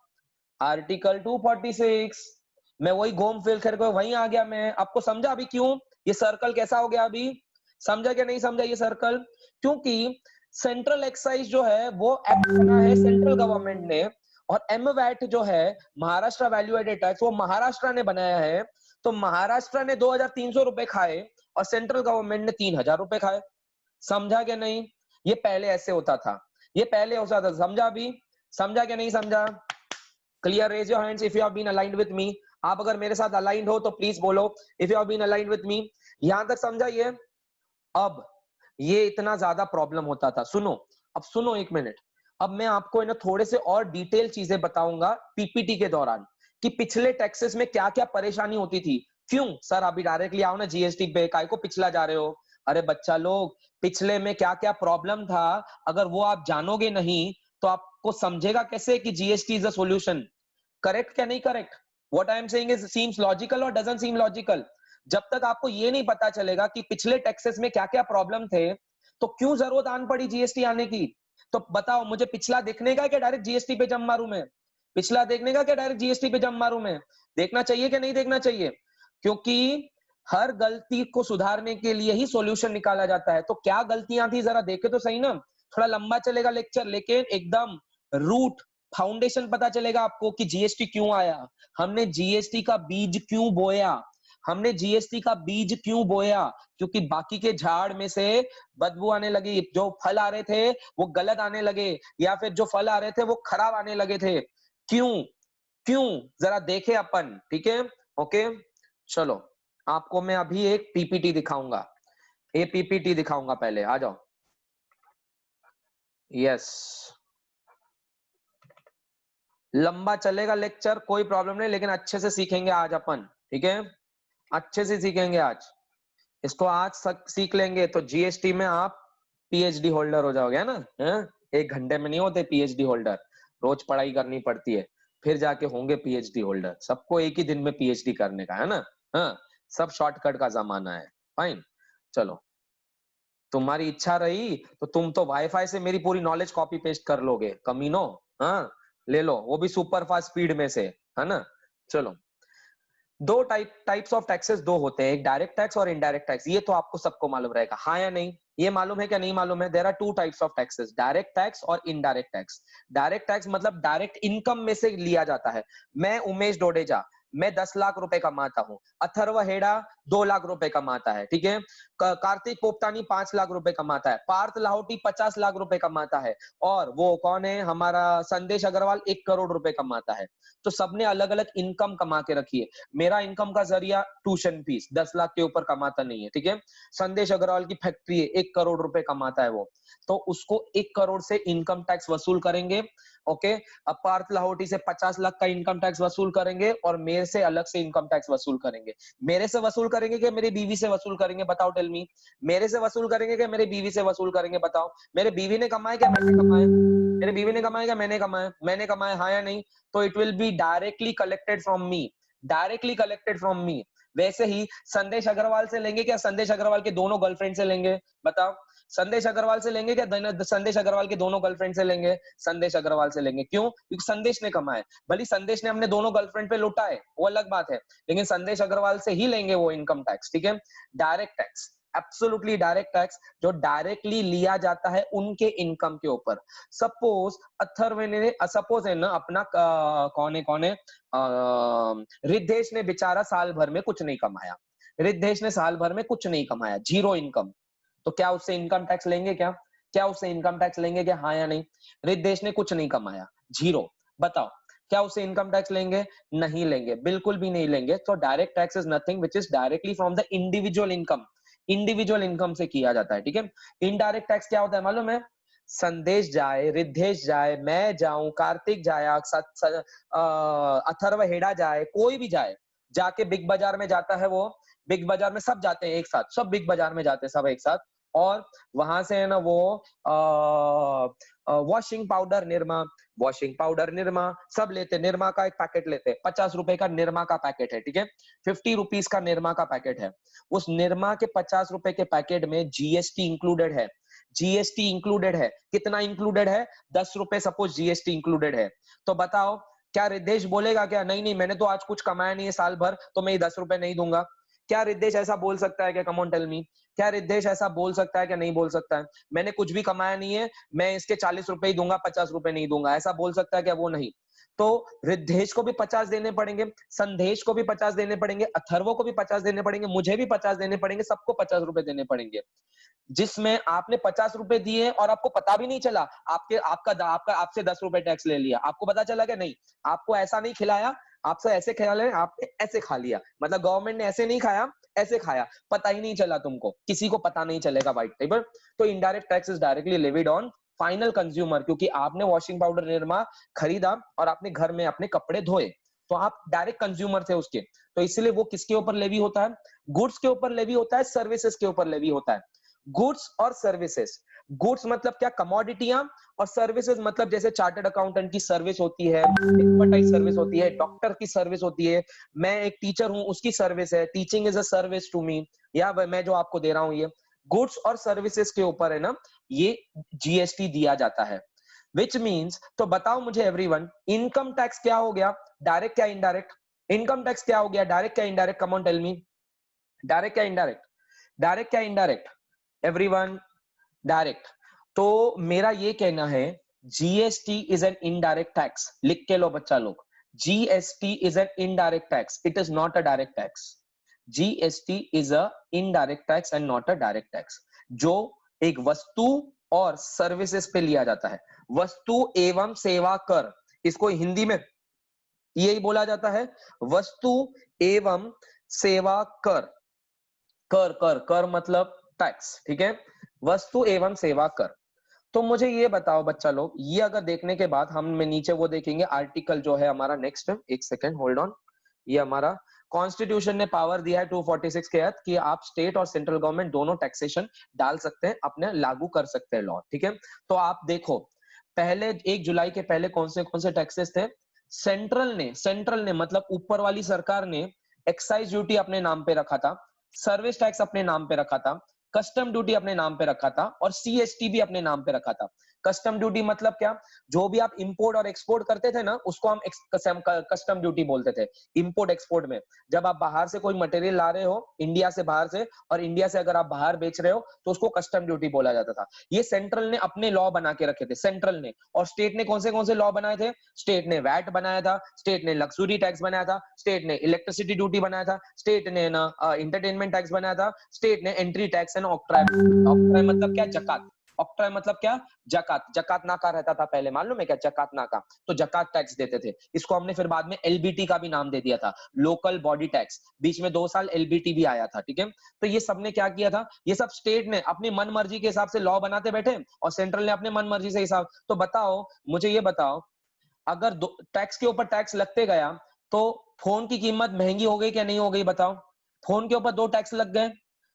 [SPEAKER 1] आर्टिकल 246। मैं वही घूम फिर करके वहीं आ गया। मैं आपको समझा अभी क्यों ये सर्कल कैसा हो गया? अभी समझा क्या नहीं समझा ये सर्कल? क्योंकि सेंट्रल एक्साइज जो है वो एक्ट बना है सेंट्रल गवर्नमेंट ने, और एम वैट जो है महाराष्ट्र वैल्यू एडेड टैक्स वो महाराष्ट्र ने बनाया है। तो महाराष्ट्र ने 2,300 रुपए खाए और सेंट्रल गवर्नमेंट ने 3,000 रुपए खाए। समझा क्या नहीं? ये पहले ऐसे होता था, ये पहले होता था। समझा अभी? समझा क्या नहीं समझा? Clear? Raise your hands if you have been aligned with me. आप अगर मेरे साथ अलाइंड हो तो प्लीज बोलो if you have been aligned with me. यहां तक समझा ये? अब ये इतना ज्यादा प्रॉब्लम होता था। सुनो, अब सुनो एक मिनट। अब मैं आपको ना थोड़े से और डिटेल चीजें बताऊंगा पीपीटी के दौरान कि पिछले टैक्सेस में क्या क्या परेशानी होती थी। क्यों सर अभी डायरेक्टली आओ ना जीएसटी पे, काय को पिछला जा रहे हो? अरे बच्चा लोग, पिछले में क्या क्या प्रॉब्लम था अगर वो आप जानोगे नहीं तो आपको समझेगा कैसे कि GST is a solution. Correct क्या नहीं correct? What I am saying is seems logical और डजंट सीम लॉजिकल। जब तक आपको ये नहीं पता चलेगा कि पिछले टैक्सेस में क्या क्या प्रॉब्लम थे तो क्यों जरूरत आन पड़ी जीएसटी आने की। तो बताओ मुझे, पिछला देखने का क्या डायरेक्ट जीएसटी पे जम मारूं मैं? पिछला देखने का क्या डायरेक्ट जीएसटी पे जम मारूं मैं? देखना चाहिए कि नहीं देखना चाहिए? क्योंकि हर गलती को सुधारने के लिए ही सॉल्यूशन निकाला जाता है। तो क्या गलतियां थी जरा देखे तो सही ना। थोड़ा लंबा चलेगा लेक्चर, लेकिन एकदम रूट फाउंडेशन पता चलेगा आपको कि जीएसटी क्यों आया, हमने जीएसटी का बीज क्यों बोया। हमने जीएसटी का बीज क्यों बोया? क्योंकि बाकी के झाड़ में से बदबू आने लगी, जो फल आ रहे थे वो गलत आने लगे, या फिर जो फल आ रहे थे वो खराब आने लगे थे। क्यों? क्यों? जरा देखे अपन, ठीक है? ओके चलो, आपको मैं अभी एक पीपीटी दिखाऊंगा। ये पीपीटी दिखाऊंगा, पहले आ जाओ। यस, लंबा चलेगा लेक्चर, कोई प्रॉब्लम नहीं, लेकिन अच्छे से सीखेंगे आज अपन, ठीक है? अच्छे से सीखेंगे आज इसको। आज सीख लेंगे तो जीएसटी में आप पीएचडी होल्डर हो जाओगे, है ना? है? एक घंटे में नहीं होते पीएचडी होल्डर, रोज पढ़ाई करनी पड़ती है, फिर जाके होंगे पीएचडी होल्डर। सबको एक ही दिन में पीएचडी करने का है ना? हाँ, सब शॉर्टकट का जमाना है। फाइन, चलो, तुम्हारी इच्छा रही तो तुम तो वाईफाई से मेरी पूरी नॉलेज कॉपी पेस्ट कर लोगे कमीनो। हाँ, ले लो, वो भी सुपर फास्ट स्पीड में से, है ना? चलो, दो टाइप्स ऑफ टैक्सेस दो होते हैं, एक डायरेक्ट टैक्स और इनडायरेक्ट टैक्स। ये तो आपको सबको मालूम रहेगा, हाँ या नहीं? ये मालूम है क्या नहीं मालूम है? There are two types of taxes, direct tax और इनडायरेक्ट टैक्स। डायरेक्ट टैक्स मतलब डायरेक्ट इनकम में से लिया जाता है। मैं उमेश डोडेजा, मैं 10 लाख रुपए कमाता हूँ, अथर्व हेड़ा 2 लाख रुपए कमाता है, ठीक है? कार्तिक पोपटानी 5 लाख रुपए कमाता है, पार्थ लाहौटी 50 लाख रुपए कमाता है, और वो कौन है, हमारा संदेश अग्रवाल 1 करोड़ रुपए कमाता है। तो सबने अलग अलग इनकम कमा के रखी है। मेरा इनकम का जरिया ट्यूशन फीस, 10 लाख के ऊपर कमाता नहीं है, ठीक है? संदेश अग्रवाल की फैक्ट्री है, 1 करोड़ रुपए कमाता है वो, तो उसको 1 करोड़ से इनकम टैक्स वसूल करेंगे। ओके, अब पार्थ लाहौटी से 50 लाख का इनकम टैक्स वसूल करेंगे, और मेरे से अलग से इनकम टैक्स वसूल करेंगे। मेरे से वसूल करेंगे कि मेरी बीवी से वसूल करेंगे? बताओ, टेल मी। मेरे से वसूल करेंगे कि मेरी बीवी से वसूल करेंगे? बताओ। मेरे बीवी ने कमाया क्या मैंने कमाया? मेरे बीवी ने कमाया क्या मैंने कमाया? मैंने कमाया, हाँ या नहीं? तो it will be directly collected from me, directly collected from me. वैसे ही संदेश अग्रवाल से लेंगे क्या संदेश अग्रवाल के दोनों गर्लफ्रेंड से लेंगे? बताओ, संदेश अग्रवाल से लेंगे क्या संदेश अग्रवाल के दोनों गर्लफ्रेंड से लेंगे? संदेश अग्रवाल से लेंगे। क्यों? क्योंकि संदेश ने कमाए। भले संदेश ने हमने दोनों गर्लफ्रेंड पे लुटा है, वो अलग बात है, लेकिन संदेश अग्रवाल से ही लेंगे वो इनकम टैक्स, ठीक है? Direct tax, absolutely direct tax, जो डायरेक्टली लिया जाता है उनके इनकम के ऊपर। सपोज अथर्ववेद ने, सपोज है ना अपना कौन है रिद्धेश ने बेचारा साल भर में कुछ नहीं कमाया, रिद्धेश ने साल भर में कुछ नहीं कमाया, जीरो इनकम, तो क्या उससे इनकम टैक्स लेंगे क्या? क्या उससे इनकम टैक्स लेंगे क्या? हाँ या नहीं? रिद्धेश ने कुछ नहीं कमाया, जीरो, बताओ क्या उससे इनकम टैक्स लेंगे? नहीं लेंगे, बिल्कुल भी नहीं लेंगे। तो direct tax is nothing which is directly from the individual income, individual income से किया जाता है, ठीक है? इनडायरेक्ट टैक्स क्या होता है मालूम है? संदेश जाए, रिद्धेश जाए, मैं जाऊं, कार्तिक जाए, अथर्व हेड़ा जाए, कोई भी जाए, जाके बिग बाजार में जाता है, वो बिग बाजार में सब जाते हैं एक साथ, सब बिग बाजार में जाते हैं सब एक साथ, और वहां से है ना वो washing powder Nirma, washing powder Nirma सब लेते, निरमा का एक पैकेट लेते, 50 रुपए का निरमा का पैकेट है, ठीक है? 50 रुपीज का निरमा का पैकेट है। उस निरमा के 50 रुपए के पैकेट में जीएसटी इंक्लूडेड है, जीएसटी इंक्लूडेड है। कितना इंक्लूडेड है? 10 रुपए सपोज जीएसटी इंक्लूडेड है। तो बताओ क्या रिद्धेश बोलेगा क्या नहीं नहीं मैंने तो आज कुछ कमाया नहीं है साल भर, तो मैं ये 10 रुपए नहीं दूंगा? क्या रिद्धेश ऐसा बोल सकता है क्या? कम ऑन टेल मी, क्या रिद्धेश ऐसा बोल सकता है क्या? नहीं बोल सकता है। मैंने कुछ भी कमाया नहीं है, मैं इसके 40 रुपए ही दूंगा, 50 रुपए नहीं दूंगा, ऐसा बोल सकता है क्या? वो नहीं। तो रिद्धेश को भी 50 देने पड़ेंगे, संदेश को भी 50 देने पड़ेंगे, अथर्वो को भी 50 देने पड़ेंगे, मुझे भी 50 देने पड़ेंगे, सबको 50 रुपए देने पड़ेंगे। जिसमें आपने 50 रुपए दिए और आपको पता भी नहीं चला, आपका आपसे 10 रुपए टैक्स ले लिया, आपको पता चला क्या? नहीं, आपको ऐसा नहीं खिलाया, आपसे ऐसे खिला ले, आपने ऐसे खा लिया, मतलब गवर्नमेंट ने ऐसे नहीं खाया, ऐसे खाया, पता ही नहीं चला तुमको, किसी को पता नहीं चलेगा व्हाइट टेबल। तो indirect tax is directly levied on final consumer, क्योंकि आपने वॉशिंग पाउडर निरमा खरीदा और आपने घर में अपने कपड़े धोए, तो आप डायरेक्ट कंज्यूमर थे उसके, तो इसलिए वो किसके ऊपर लेवी होता है? गुड्स के ऊपर लेवी होता है, सर्विसेज के ऊपर लेवी होता है। गुड्स और सर्विसेज, गुड्स मतलब क्या? कमोडिटियां, और सर्विसेज मतलब जैसे चार्टर्ड अकाउंटेंट की सर्विस होती है, एक्सपर्टाइज सर्विस होती है, डॉक्टर की सर्विस होती है, मैं एक टीचर हूं उसकी सर्विस है, teaching is a service to me, या मैं जो आपको दे रहा हूं, ये गुड्स और सर्विसेज के ऊपर है ना ये जीएसटी दिया जाता है। विच मीन्स, तो बताओ मुझे एवरीवन, इनकम टैक्स क्या हो गया? डायरेक्ट क्या इनडायरेक्ट? इनकम टैक्स क्या हो गया? डायरेक्ट क्या indirect? Come on tell me, direct क्या इनडायरेक्ट? डायरेक्ट क्या इनडायरेक्ट? Everyone direct. तो मेरा ये कहना है GST is an indirect tax, लिख के लो बच्चा लोग, GST is an indirect tax, it is not a direct tax. GST is a indirect tax and not a direct tax, जो एक वस्तु और सर्विसेज पे लिया जाता है। वस्तु एवं सेवा कर, इसको हिंदी में यही बोला जाता है, वस्तु एवं सेवा कर, कर कर कर मतलब टैक्स, ठीक है? वस्तु एवं सेवा कर। तो मुझे ये बताओ बच्चा लोग, ये अगर देखने के बाद हम नीचे वो देखेंगे आर्टिकल जो है हमारा नेक्स्ट, एक सेकेंड होल्ड ऑन, ये हमारा कॉन्स्टिट्यूशन ने पावर दिया है 246 के तहत कि आप स्टेट और सेंट्रल गवर्नमेंट दोनों टैक्सेशन डाल सकते हैं, अपने लागू कर सकते हैं लॉ, ठीक है? तो आप देखो पहले 1 जुलाई के पहले कौन से टैक्सेस थे? सेंट्रल ने मतलब ऊपर वाली सरकार ने एक्साइज ड्यूटी अपने नाम पे रखा था, सर्विस टैक्स अपने नाम पे रखा था, कस्टम ड्यूटी अपने नाम पे रखा था, और सीएसटी भी अपने नाम पे रखा था। कस्टम ड्यूटी मतलब क्या? जो भी आप इंपोर्ट और एक्सपोर्ट करते थे ना, उसको हम कस्टम ड्यूटी बोलते थे। इंपोर्ट एक्सपोर्ट में जब आप बाहर से कोई मटेरियल ला रहे हो, इंडिया से बाहर से, और इंडिया से अगर आप बाहर बेच रहे हो, तो उसको कस्टम ड्यूटी बोला जाता था। ये सेंट्रल ने अपने लॉ बना के रखे थे, सेंट्रल ने। और स्टेट ने कौन से लॉ बनाए थे? स्टेट ने वैट बनाया था, स्टेट ने लग्जरी टैक्स बनाया था, स्टेट ने इलेक्ट्रिसिटी ड्यूटी बनाया था, स्टेट ने ना इंटरटेनमेंट टैक्स बनाया था, स्टेट ने entry tax and octroi, octroi मतलब क्या? जकात, ऑक्ट्राय मतलब क्या? जकात, जकात नाका रहता था पहले, मालूम है क्या? जकात नाका, तो जकात टैक्स देते थे। इसको हमने फिर बाद में एलबीटी का भी नाम दे दिया था, लोकल बॉडी टैक्स। बीच में 2 साल एलबीटी भी आया था, ठीक है? तो ये सबने क्या किया था? ये सब स्टेट ने अपनी मन मर्जी के हिसाब से लॉ बनाते बैठे, और सेंट्रल ने अपने मन मर्जी से हिसाब। तो बताओ मुझे, ये बताओ, अगर टैक्स के ऊपर टैक्स लगते गया तो फोन की कीमत महंगी हो गई क्या नहीं हो गई? बताओ, फोन के ऊपर 2 टैक्स लग गए,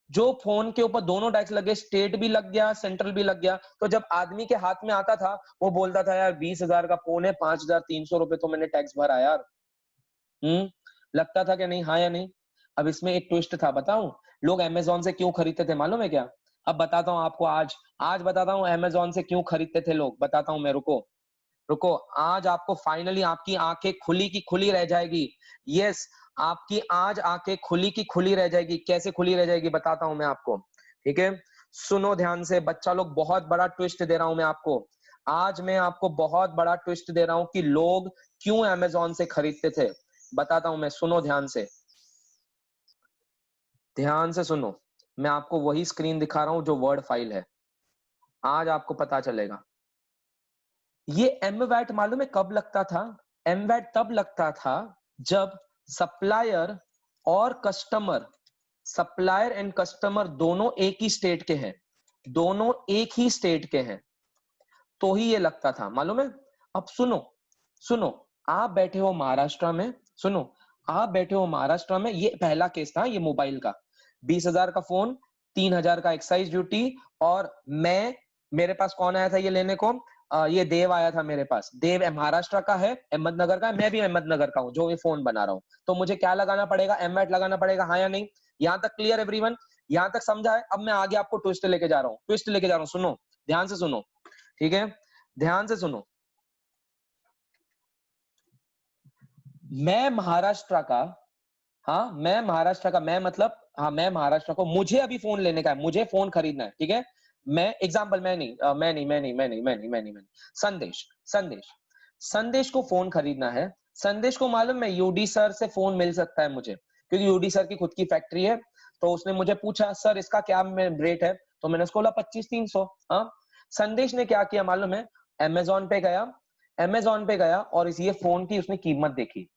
[SPEAKER 1] जो फोन के ऊपर दोनों टैक्स लगे, स्टेट भी लग गया, सेंट्रल भी लग गया। तो जब आदमी के हाथ में आता था, वो बोलता था यार 20,000 का फोन है, 5,300 रुपए तो मैंने टैक्स भरा यार। लगता था कि नहीं? हाँ या नहीं? अब इसमें एक ट्विस्ट था, बताऊं लोग अमेजोन से क्यों खरीदते थे मालूम है क्या? अब बताता हूँ आपको, आज बताता हूँ अमेजोन से क्यों खरीदते थे लोग, बताता हूँ मैं, रुको रुको, आज आपको फाइनली आपकी आंखें खुली की खुली रह जाएगी। यस, आपकी आज आंखें खुली की खुली रह जाएगी। कैसे खुली रह जाएगी बताता हूं मैं आपको, ठीक है? सुनो ध्यान से बच्चा लोग, बहुत बड़ा ट्विस्ट दे रहा हूं मैं आपको। आज मैं आपको बहुत बड़ा ट्विस्ट दे रहा हूं कि लोग क्यों अमेजोन से खरीदते थे, बताता हूं मैं, सुनो ध्यान से, ध्यान से सुनो। मैं आपको वही स्क्रीन दिखा रहा हूं जो वर्ड फाइल है, आज आपको पता चलेगा। ये एमवैट मालूम है कब लगता था? एमवैट तब लगता था जब सप्लायर और कस्टमर, सप्लायर एंड कस्टमर दोनों एक ही स्टेट के हैं, दोनों एक ही स्टेट के हैं, तो ही ये लगता था, मालूम है? अब सुनो, सुनो, आप बैठे हो महाराष्ट्र में, सुनो, आप बैठे हो महाराष्ट्र में, ये पहला केस था ये मोबाइल का, 20,000 का फोन, 3,000 का एक्साइज ड्यूटी, और मेरे पास कौन आया था ये लेने को? ये देव आया था मेरे पास। देव महाराष्ट्र का है, अहमदनगर का है, मैं भी अहमदनगर का हूँ जो ये फोन बना रहा हूँ, तो मुझे क्या लगाना पड़ेगा? एमवैट लगाना पड़ेगा, हाँ या नहीं? यहाँ तक क्लियर एवरीवन? यहाँ तक समझा है? अब मैं आगे आपको ट्विस्ट लेके जा रहा हूँ, ट्विस्ट लेके जा रहा हूँ, सुनो ध्यान से सुनो, ठीक है? ध्यान से सुनो। मैं महाराष्ट्र का, हाँ मैं महाराष्ट्र का, मैं मतलब, हाँ मैं महाराष्ट्र को, मुझे अभी फोन लेने का है, मुझे फोन खरीदना है, ठीक है? मैं एग्जांपल, मैं नहीं, संदेश, संदेश, संदेश को फोन खरीदना है। संदेश को मालूम है यूडी सर से फोन मिल सकता है मुझे, क्योंकि यूडी सर की खुद की फैक्ट्री है। तो उसने मुझे पूछा सर इसका क्या रेट है, तो मैंने उसको बोला 25-300। हाँ, संदेश ने क्या किया मालूम है? अमेजोन पे गया, अमेजोन पे गया और इस ये फोन की उसने कीमत देखी।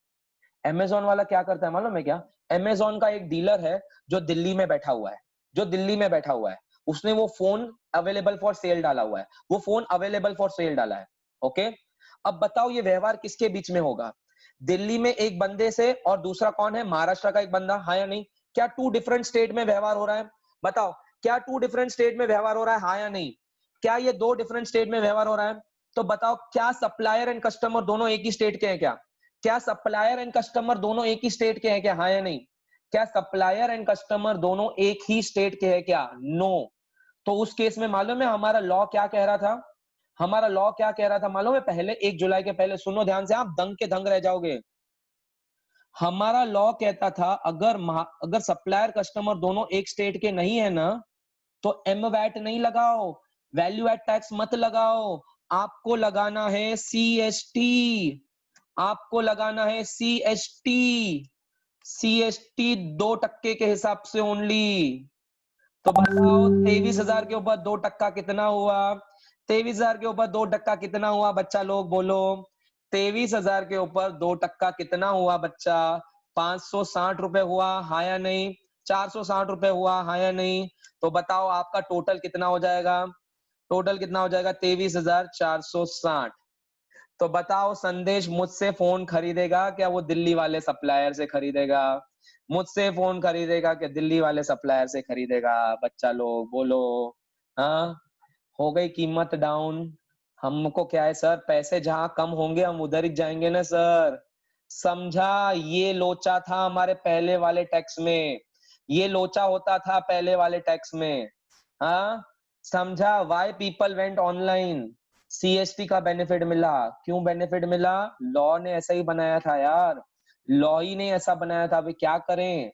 [SPEAKER 1] अमेजोन वाला क्या करता है मालूम है क्या? अमेजोन का एक डीलर है जो दिल्ली में बैठा हुआ है, जो दिल्ली में बैठा हुआ है, उसने वो फोन अवेलेबल फॉर सेल डाला हुआ है, वो फोन अवेलेबल फॉर सेल डाला है, ओके? अब बताओ ये व्यवहार किसके बीच में होगा? दिल्ली में एक बंदे से, और दूसरा कौन है? महाराष्ट्र का एक बंदा, हाँ या नहीं? क्या 2 डिफरेंट स्टेट में व्यवहार हो रहा है? बताओ, क्या 2 डिफरेंट स्टेट में व्यवहार हो रहा है, हाँ या नहीं? क्या ये 2 डिफरेंट स्टेट में व्यवहार हो रहा है? तो बताओ, क्या सप्लायर एंड कस्टमर दोनों एक ही स्टेट के हैं क्या? क्या सप्लायर एंड कस्टमर दोनों एक ही स्टेट के हैं क्या, हाँ या नहीं? क्या सप्लायर एंड कस्टमर दोनों एक ही स्टेट के हैं क्या? नो। तो उस केस में मालूम है हमारा लॉ क्या कह रहा था? हमारा लॉ क्या कह रहा था मालूम है? पहले 1 जुलाई के पहले, सुनो ध्यान से, आप दंग के दंग रह जाओगे। हमारा लॉ कहता था अगर सप्लायर कस्टमर दोनों एक स्टेट के नहीं है ना, तो एमवैट नहीं लगाओ, वैल्यू एड टैक्स मत लगाओ, आपको लगाना है सीएसटी, आपको लगाना है सीएसटी, सीएसटी 2% के हिसाब से ओनली। तो बताओ 23,000 के ऊपर 2% कितना हुआ? 23,000 के ऊपर 2% कितना हुआ बच्चा लोग बोलो? 23,000 के ऊपर 2% कितना हुआ बच्चा? 560 रुपए हुआ, हाँ या नहीं? 460 रुपए हुआ, हाँ या नहीं? तो बताओ आपका टोटल कितना हो जाएगा? टोटल कितना हो जाएगा? 23,460। तो बताओ संदेश मुझसे फोन खरीदेगा क्या, वो दिल्ली वाले सप्लायर से खरीदेगा? मुझसे फोन खरीदेगा क्या दिल्ली वाले सप्लायर से खरीदेगा? बच्चा लोग बोलो। हाँ, हो गई कीमत डाउन। हमको क्या है सर, पैसे जहां कम होंगे हम उधर ही जाएंगे ना सर। समझा? ये लोचा था हमारे पहले वाले टैक्स में, ये लोचा होता था पहले वाले टैक्स में। हाँ, समझा? Why people went online? CST का बेनिफिट मिला। क्यों बेनिफिट मिला? लॉ ने ऐसा ही बनाया था यार, लॉ ही ने ऐसा बनाया था। अभी क्या करें,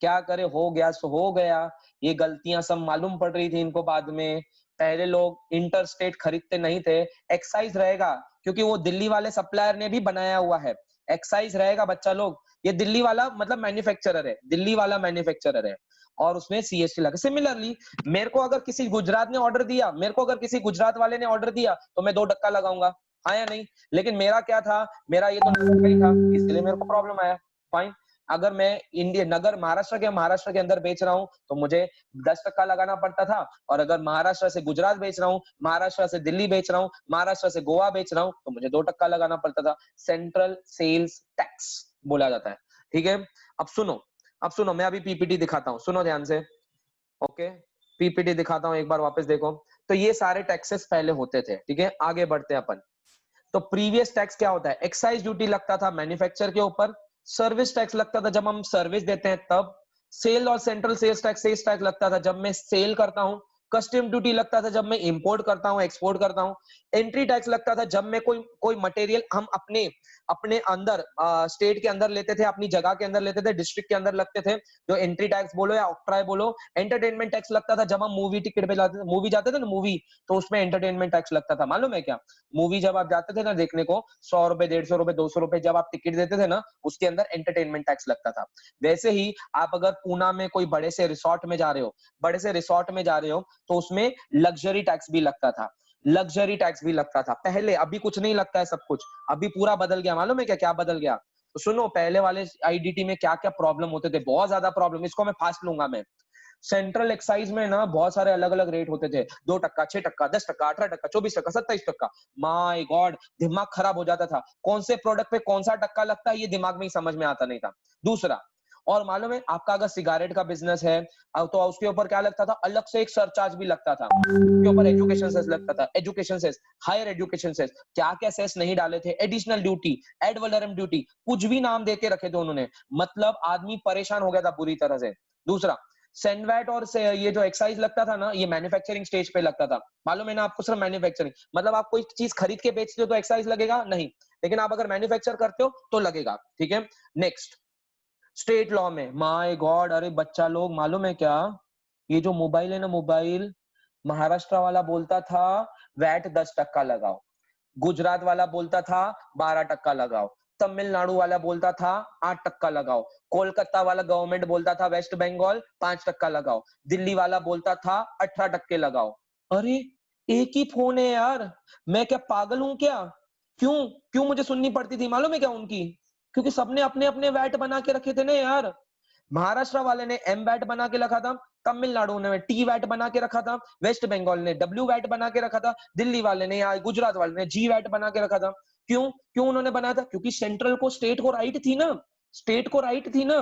[SPEAKER 1] क्या करें, हो गया सो हो गया। ये गलतियां सब मालूम पड़ रही थी इनको बाद में। पहले लोग इंटर स्टेट खरीदते नहीं थे। एक्साइज रहेगा क्योंकि वो दिल्ली वाले सप्लायर ने भी बनाया हुआ है, एक्साइज रहेगा बच्चा लोग। ये दिल्ली वाला मतलब मैन्युफैक्चरर है, दिल्ली वाला मैन्युफैक्चरर है, और उसमें सीएसटी लगा। सिमिलरली मेरे को अगर किसी गुजरात ने ऑर्डर दिया, मेरे को अगर किसी गुजरात वाले ने ऑर्डर दिया, तो मैं 2% लगाऊंगा, हाँ या नहीं? लेकिन मेरा क्या था, मेरा ये तो ही था, इसलिए मेरे को प्रॉब्लम आया। फाइन। अगर मैं इंडियन अगर महाराष्ट्र के अंदर बेच रहा हूं तो मुझे 10% लगाना पड़ता था, और अगर महाराष्ट्र से गुजरात बेच रहा हूं, महाराष्ट्र से दिल्ली बेच रहा हूं, महाराष्ट्र से गोवा बेच रहा हूं, तो मुझे 2% लगाना पड़ता था। सेंट्रल सेल्स टैक्स बोला जाता है, ठीक है? अब सुनो, मैं अभी पीपीटी दिखाता हूं, सुनो ध्यान से, ओके? पीपीटी दिखाता हूं, एक बार वापस देखो। तो ये सारे टैक्सेस पहले होते थे, ठीक है? आगे बढ़ते हैं अपन। तो प्रीवियस टैक्स क्या होता है? एक्साइज ड्यूटी लगता था मैन्युफैक्चर के ऊपर, सर्विस टैक्स लगता था जब हम सर्विस देते हैं तब, सेल और सेंट्रल सेल्स टैक्स लगता था जब मैं सेल करता हूँ, कस्टम ड्यूटी लगता था जब मैं इंपोर्ट करता हूँ, एक्सपोर्ट करता हूँ, एंट्री टैक्स लगता था जब मैं कोई मटेरियल हम अपने अपने अंदर स्टेट के अंदर लेते थे, अपनी जगह के अंदर लेते थे, डिस्ट्रिक्ट के अंदर लगते थे, जो एंट्री टैक्स बोलो या ऑक्ट्राई बोलो। एंटरटेनमेंट टैक्स लगता था जब हम मूवी टिकट पे जाते थे, मूवी जाते थे ना मूवी, तो उसमें एंटरटेनमेंट टैक्स लगता था, मालूम है क्या? मूवी जब आप जाते थे ना देखने को, 100 रुपए, 150 रुपए, 200 रुपए जब आप टिकट देते थे ना, उसके अंदर एंटरटेनमेंट टैक्स लगता था। वैसे ही आप अगर पूना में कोई बड़े से रिसोर्ट में जा रहे हो, तो उसमें लग्जरी टैक्स भी लगता था, लग्जरी टैक्स भी लगता था पहले। अभी कुछ नहीं लगता है सब कुछ, अभी पूरा बदल गया। मालूम है क्या क्या बदल गया? तो सुनो, पहले वाले आईडीटी में क्या क्या प्रॉब्लम होते थे, बहुत ज्यादा प्रॉब्लम। इसको मैं फास्ट लूंगा। मैं सेंट्रल एक्साइज में ना बहुत सारे अलग अलग रेट होते थे, 2%, 6%, 10%, 18%, 24%, 27%। माय गॉड, दिमाग खराब हो जाता था, कौन से प्रोडक्ट पे कौन सा टक्का लगता है ये दिमाग में ही समझ में आता नहीं था। दूसरा, और मालूम है आपका अगर सिगरेट का बिजनेस है तो उसके ऊपर क्या लगता था, अलग से एक सरचार्ज भी लगता था, उसके ऊपर एजुकेशन सेस लगता था, education cess, higher education cess, क्या क्या सेस नहीं डाले थे, additional duty, ad valorem duty, कुछ भी नाम देके रखे थे उन्होंने, मतलब आदमी परेशान हो गया था बुरी तरह से। दूसरा, सेंडवैट और से ये जो एक्साइज लगता था ना, ये मैन्युफैक्चरिंग स्टेज पे लगता था। मालूम है ना आपको, सिर्फ मैन्युफैक्चरिंग, मतलब आप कोई चीज खरीद के बेचते हो तो एक्साइज लगेगा नहीं, लेकिन आप अगर मैन्युफैक्चर करते हो तो लगेगा, ठीक है। नेक्स्ट, स्टेट लॉ में, माय गॉड, अरे बच्चा लोग मालूम है क्या, ये जो मोबाइल है ना, मोबाइल, महाराष्ट्र वाला बोलता था वैट 10% लगाओ, गुजरात वाला बोलता था 12% लगाओ, तमिलनाडु वाला बोलता था 8% लगाओ, कोलकाता वाला गवर्नमेंट बोलता था, वेस्ट बंगाल 5% लगाओ, दिल्ली वाला बोलता था 18% लगाओ। अरे एक ही फोन है यार, मैं क्या पागल हूं क्या? क्यों क्यों मुझे सुननी पड़ती थी, मालूम है क्या उनकी? क्योंकि सबने अपने अपने वैट बना के रखे थे ना यार। महाराष्ट्र वाले ने एम वैट बना के रखा था, तमिलनाडु ने टी वैट बना के रखा था, वेस्ट बंगाल ने डब्ल्यू वैट बना के रखा था, दिल्ली वाले ने या गुजरात वाले ने जी वैट बना के रखा था। क्यों क्यों उन्होंने बनाया था? क्योंकि सेंट्रल को, स्टेट को राइट थी ना, स्टेट को राइट थी ना।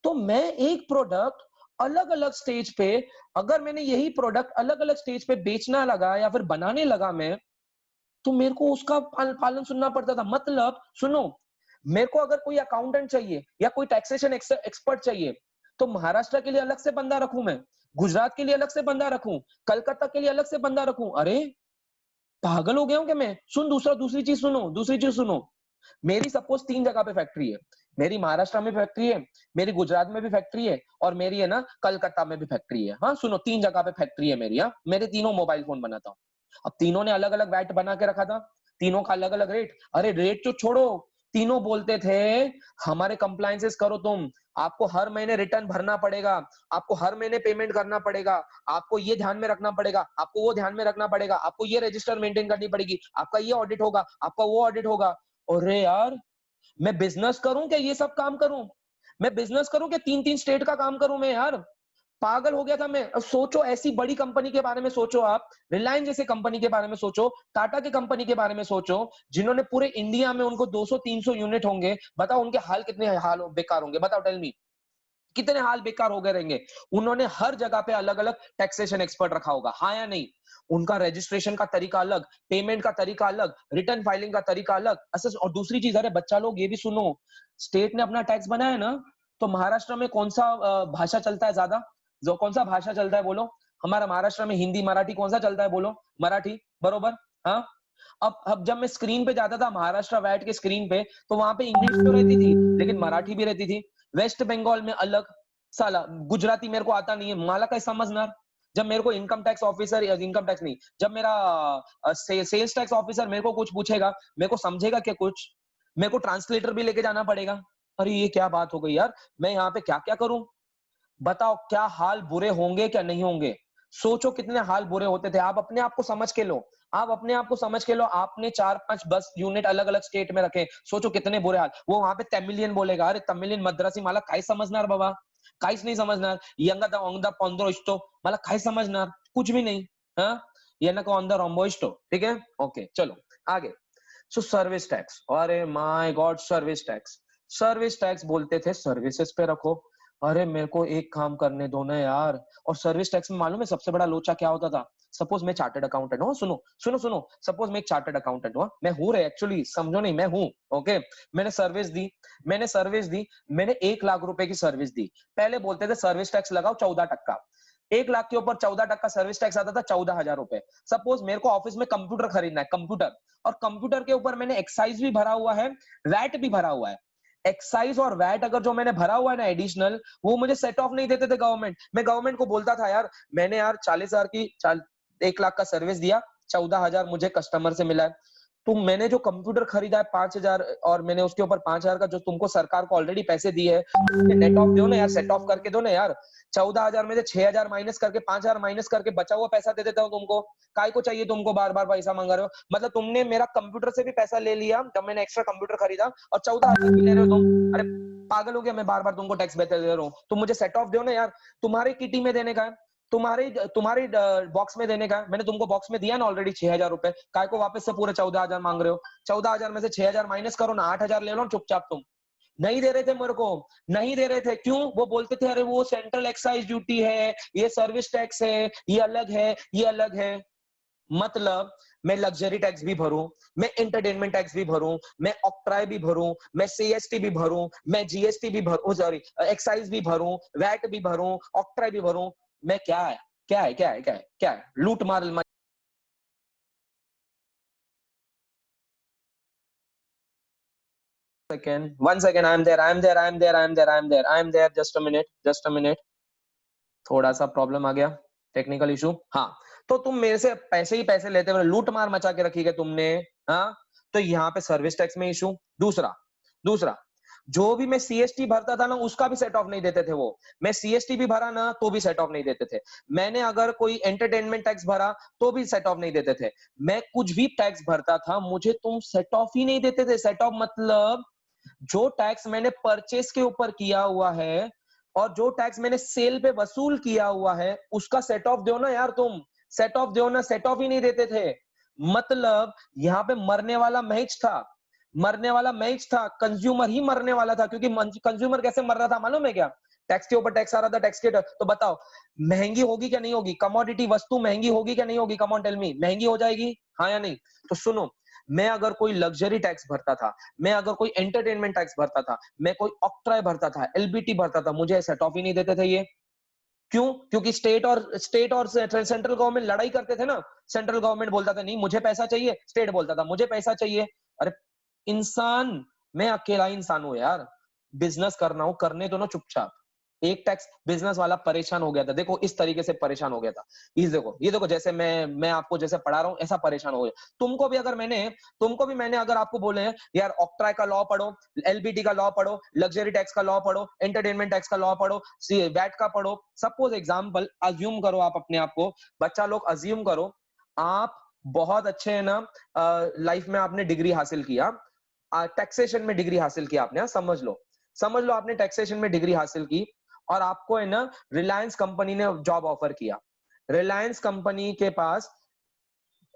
[SPEAKER 1] तो मैं एक प्रोडक्ट अलग अलग स्टेज पे, अगर मैंने यही प्रोडक्ट अलग अलग स्टेज पे बेचना लगा या फिर बनाने लगा मैं, तो मेरे को उसका पालन सुनना पड़ता था। मतलब सुनो, मेरे को अगर कोई अकाउंटेंट चाहिए या कोई टैक्सेशन एक्सपर्ट चाहिए, तो महाराष्ट्र के लिए अलग से बंदा रखूं मैं, गुजरात के लिए अलग से बंदा रखूं, कलकत्ता के लिए अलग से बंदा रखूं? अरे पागल हो गया हूं क्या मैं? दूसरी चीज सुनो। मेरी सपोज 3 जगह पे फैक्ट्री है, मेरी महाराष्ट्र में फैक्ट्री है, मेरी गुजरात में भी फैक्ट्री है, और मेरी है ना कलकत्ता में भी फैक्ट्री है। हाँ सुनो, 3 जगह पे फैक्ट्री है मेरी। हाँ, मेरे तीनों मोबाइल फोन बनाता हूँ। अब तीनों ने अलग अलग वैट बना के रखा था, तीनों का अलग अलग रेट। अरे रेट तो छोड़ो, तीनों बोलते थे हमारे कंप्लायंसेस करो तुम, आपको हर महीने रिटर्न भरना पड़ेगा, आपको हर महीने पेमेंट करना पड़ेगा, आपको ये ध्यान में रखना पड़ेगा, आपको वो ध्यान में रखना पड़ेगा, आपको ये रजिस्टर मेंटेन करनी पड़ेगी, आपका ये ऑडिट होगा, आपका वो ऑडिट होगा। अरे यार, मैं बिजनेस करूं क्या ये सब काम करूं? मैं बिजनेस करूं क्या 3-3 स्टेट का काम करूं मैं यार? पागल हो गया था मैं। अब सोचो, ऐसी बड़ी कंपनी के बारे में सोचो, आप रिलायंस जैसे कंपनी के बारे में सोचो, टाटा की कंपनी के बारे में सोचो, जिन्होंने पूरे इंडिया में उनको 200-300 यूनिट होंगे। बताओ उनके हाल कितने हाल बेकार होंगे, बताओ, टेल मी, कितने हाल बेकार हो गए रहेंगे। उन्होंने हर जगह पे अलग अलग टैक्सेशन एक्सपर्ट रखा होगा, हाँ या नहीं? उनका रजिस्ट्रेशन का तरीका अलग, पेमेंट का तरीका अलग, रिटर्न फाइलिंग का तरीका अलग। और दूसरी चीज, अरे बच्चा लोग ये भी सुनो, स्टेट ने अपना टैक्स बनाया ना, तो महाराष्ट्र में कौन सा भाषा चलता है ज्यादा? जो कौन सा भाषा चलता है बोलो? हमारा महाराष्ट्र में हिंदी, मराठी, कौन सा चलता है बोलो? मराठी, बरोबर। हाँ, अब जब मैं स्क्रीन पे जाता था महाराष्ट्र वैट के स्क्रीन पे, तो वहां पे इंग्लिश तो रहती थी, लेकिन मराठी भी रहती थी। वेस्ट बंगाल में अलग, साला गुजराती मेरे को आता नहीं है, माला का समझना। जब मेरे को income tax officer, income tax नहीं, जब मेरा सेल्स टैक्स ऑफिसर मेरे को कुछ पूछेगा, मेरे को समझेगा क्या कुछ? मेरे को ट्रांसलेटर भी लेके जाना पड़ेगा। अरे ये क्या बात हो गई यार, मैं यहाँ पे क्या क्या करूं? बताओ, क्या हाल बुरे होंगे क्या नहीं होंगे? सोचो कितने हाल बुरे होते थे। आप अपने आप को समझ के लो, आप अपने आप को समझ के लो, आपने 4-5 बस यूनिट अलग अलग स्टेट में रखे, सोचो कितने बुरे हाल। वो वहां पे तमिलियन बोलेगा, अरे तमिलियन मद्रासी, मला काय समझणार बाबा, काहीच नहीं समझणार। यंगा ऑन द पंद्रो इष्टो, मला काय समझणार, कुछ भी नहीं। हाँ, येना ऑन द रोम्बो इष्टो, ठीक है, ओके चलो आगे। सो सर्विस टैक्स, अरे my God, service tax, service tax बोलते थे सर्विसेज पे रखो। अरे मेरे को एक काम करने दो ना यार। और सर्विस टैक्स में मालूम है सबसे बड़ा लोचा क्या होता था? सपोज मैं चार्टर्ड अकाउंटेंट हूँ, सुनो सुनो सुनो, सपोज मैं एक चार्टर्ड अकाउंटेंट हूँ, मैं हूँ रे, एक्चुअली समझो नहीं, मैं हूँ, ओके। मैंने सर्विस दी, मैंने 1 लाख रुपए की सर्विस दी। पहले बोलते थे सर्विस टैक्स लगाओ 14%, 1 लाख के ऊपर 14% सर्विस टैक्स आता था, 14,000 रुपए। सपोज मेरे को ऑफिस में कंप्यूटर खरीदना है, कंप्यूटर, और कंप्यूटर के ऊपर मैंने एक्साइज भी भरा हुआ है, वैट भी भरा हुआ है। एक्साइज और वैट अगर जो मैंने भरा हुआ है ना एडिशनल, वो मुझे सेट ऑफ नहीं देते थे गवर्नमेंट। मैं गवर्नमेंट को बोलता था यार मैंने यार 40,000 की 1 लाख का सर्विस दिया, 14,000 मुझे कस्टमर से मिला है। तो मैंने जो कंप्यूटर खरीदा है 5,000 और मैंने उसके ऊपर 5,000 का जो तुमको सरकार को ऑलरेडी पैसे दिए है, नेट ऑफ दो ना यार, सेट ऑफ करके दो ना यार। 14,000 में से 6,000 माइनस करके 5,000 माइनस करके बचा हुआ पैसा दे देता हूँ तुमको। काय को चाहिए तुमको बार बार पैसा मांग रहे हो? मतलब तुमने मेरा कंप्यूटर से भी पैसा ले लिया जब मैंने एक्स्ट्रा कंप्यूटर खरीदा, और 14,000 भी ले रहे हो तुम। अरे पागल हो गया, मैं बार बार तुमको टैक्स दे रहा हूँ, तुम मुझे सेट ऑफ दो ना यार। तुम्हारे किटी में देने का है, तुम्हारी बॉक्स में देने का है। मैंने तुमको बॉक्स में दिया ना ऑलरेडी 6,000 रुपए, काय को वापस से पूरे 14,000 मांग रहे हो? 14,000 में से 6,000 माइनस करो ना, 8,000 ले लो चुपचाप। तुम नहीं दे रहे थे मेरे को, नहीं दे रहे थे, क्यों? वो बोलते थे अरे वो सेंट्रल एक्साइज ड्यूटी है, ये सर्विस टैक्स है, ये अलग है, ये अलग है। मतलब मैं लग्जरी टैक्स भी भरूं, मैं एंटरटेनमेंट टैक्स भी भरूं, मैं ऑक्ट्राय भी भरूं, मैं सीएसटी भी भरूं, मैं जीएसटी भी भरूं, सॉरी एक्साइज भी भरूं, वैट भी भरूं, ऑक्ट्राय भी भरूं। मैं क्या है, क्या है, क्या है, क्या है, क्या है? लूट मार second, 1 second, I am there, just a minute, थोड़ा सा प्रॉब्लम आ गया, टेक्निकल इशू। हाँ, तो तुम मेरे से पैसे ही पैसे लेते हुए लूट मार मचा के रखी है तुमने। हाँ, तो यहाँ पे सर्विस टैक्स में इशू। दूसरा दूसरा जो भी मैं सीएसटी भरता था ना, उसका भी सेट ऑफ नहीं देते थे वो। मैं सीएसटी भी भरा ना तो भी सेट ऑफ नहीं देते थे। मैंने अगर कोई एंटरटेनमेंट टैक्स भरा तो भी सेट ऑफ नहीं देते थे। मैं कुछ भी टैक्स भरता था, मुझे तुम सेट ऑफ ही नहीं देते थे। सेट ऑफ मतलब जो टैक्स मैंने परचेस के ऊपर किया हुआ है और जो टैक्स मैंने सेल पे वसूल किया हुआ है, उसका सेट ऑफ दो ना यार तुम। सेट ऑफ दो ना, सेट ऑफ ही नहीं देते थे। मतलब यहाँ पे मरने वाला मैच था, मरने वाला मैच था, कंज्यूमर ही मरने वाला था। क्योंकि कंज्यूमर कैसे मर रहा था मालूम है क्या? टैक्स के ऊपर टैक्स आ रहा था, टैक्स के। तो बताओ महंगी होगी क्या नहीं होगी? कमोडिटी वस्तु महंगी होगी क्या नहीं होगी? कम ऑन टेल मी, महंगी हो जाएगी, हाँ या नहीं? तो सुनो, मैं अगर कोई लग्जरी टैक्स भरता था, मैं अगर कोई एंटरटेनमेंट टैक्स भरता था, मैं कोई ऑक्ट्राय भरता था, एलबीटी भरता था, मुझे सेट ऑफ ही नहीं देते थे ये। क्यों? क्योंकि स्टेट और सेंट्रल गवर्नमेंट लड़ाई करते थे ना। सेंट्रल गवर्नमेंट बोलता था नहीं मुझे पैसा चाहिए, स्टेट बोलता था मुझे पैसा चाहिए। अरे इंसान, मैं अकेला इंसान हूं यार, बिजनेस करना हूं, करने दो ना चुपचाप। एक टैक्स बिजनेस वाला परेशान हो गया था, देखो इस तरीके से परेशान हो गया था। ये देखो जैसे मैं आपको जैसे पढ़ा रहा हूं, ऐसा परेशान हो गया। तुमको भी मैंने अगर आपको बोले यार ऑक्ट्राय का लॉ पढ़ो, एलबीटी का लॉ पढ़ो, लग्जरी टैक्स का लॉ पढ़ो, एंटरटेनमेंट टैक्स का लॉ पढ़ो, वैट का पढ़ो। सपोज एग्जाम्पल अज्यूम करो, आप अपने आप को, बच्चा लोग अज्यूम करो, आप बहुत अच्छे है ना, लाइफ में आपने डिग्री हासिल किया, टैक्सेशन में डिग्री हासिल की आपने, समझ लो आपने टैक्सेशन में डिग्री हासिल की, और आपको है ना रिलायंस कंपनी ने जॉब ऑफर किया। रिलायंस कंपनी के पास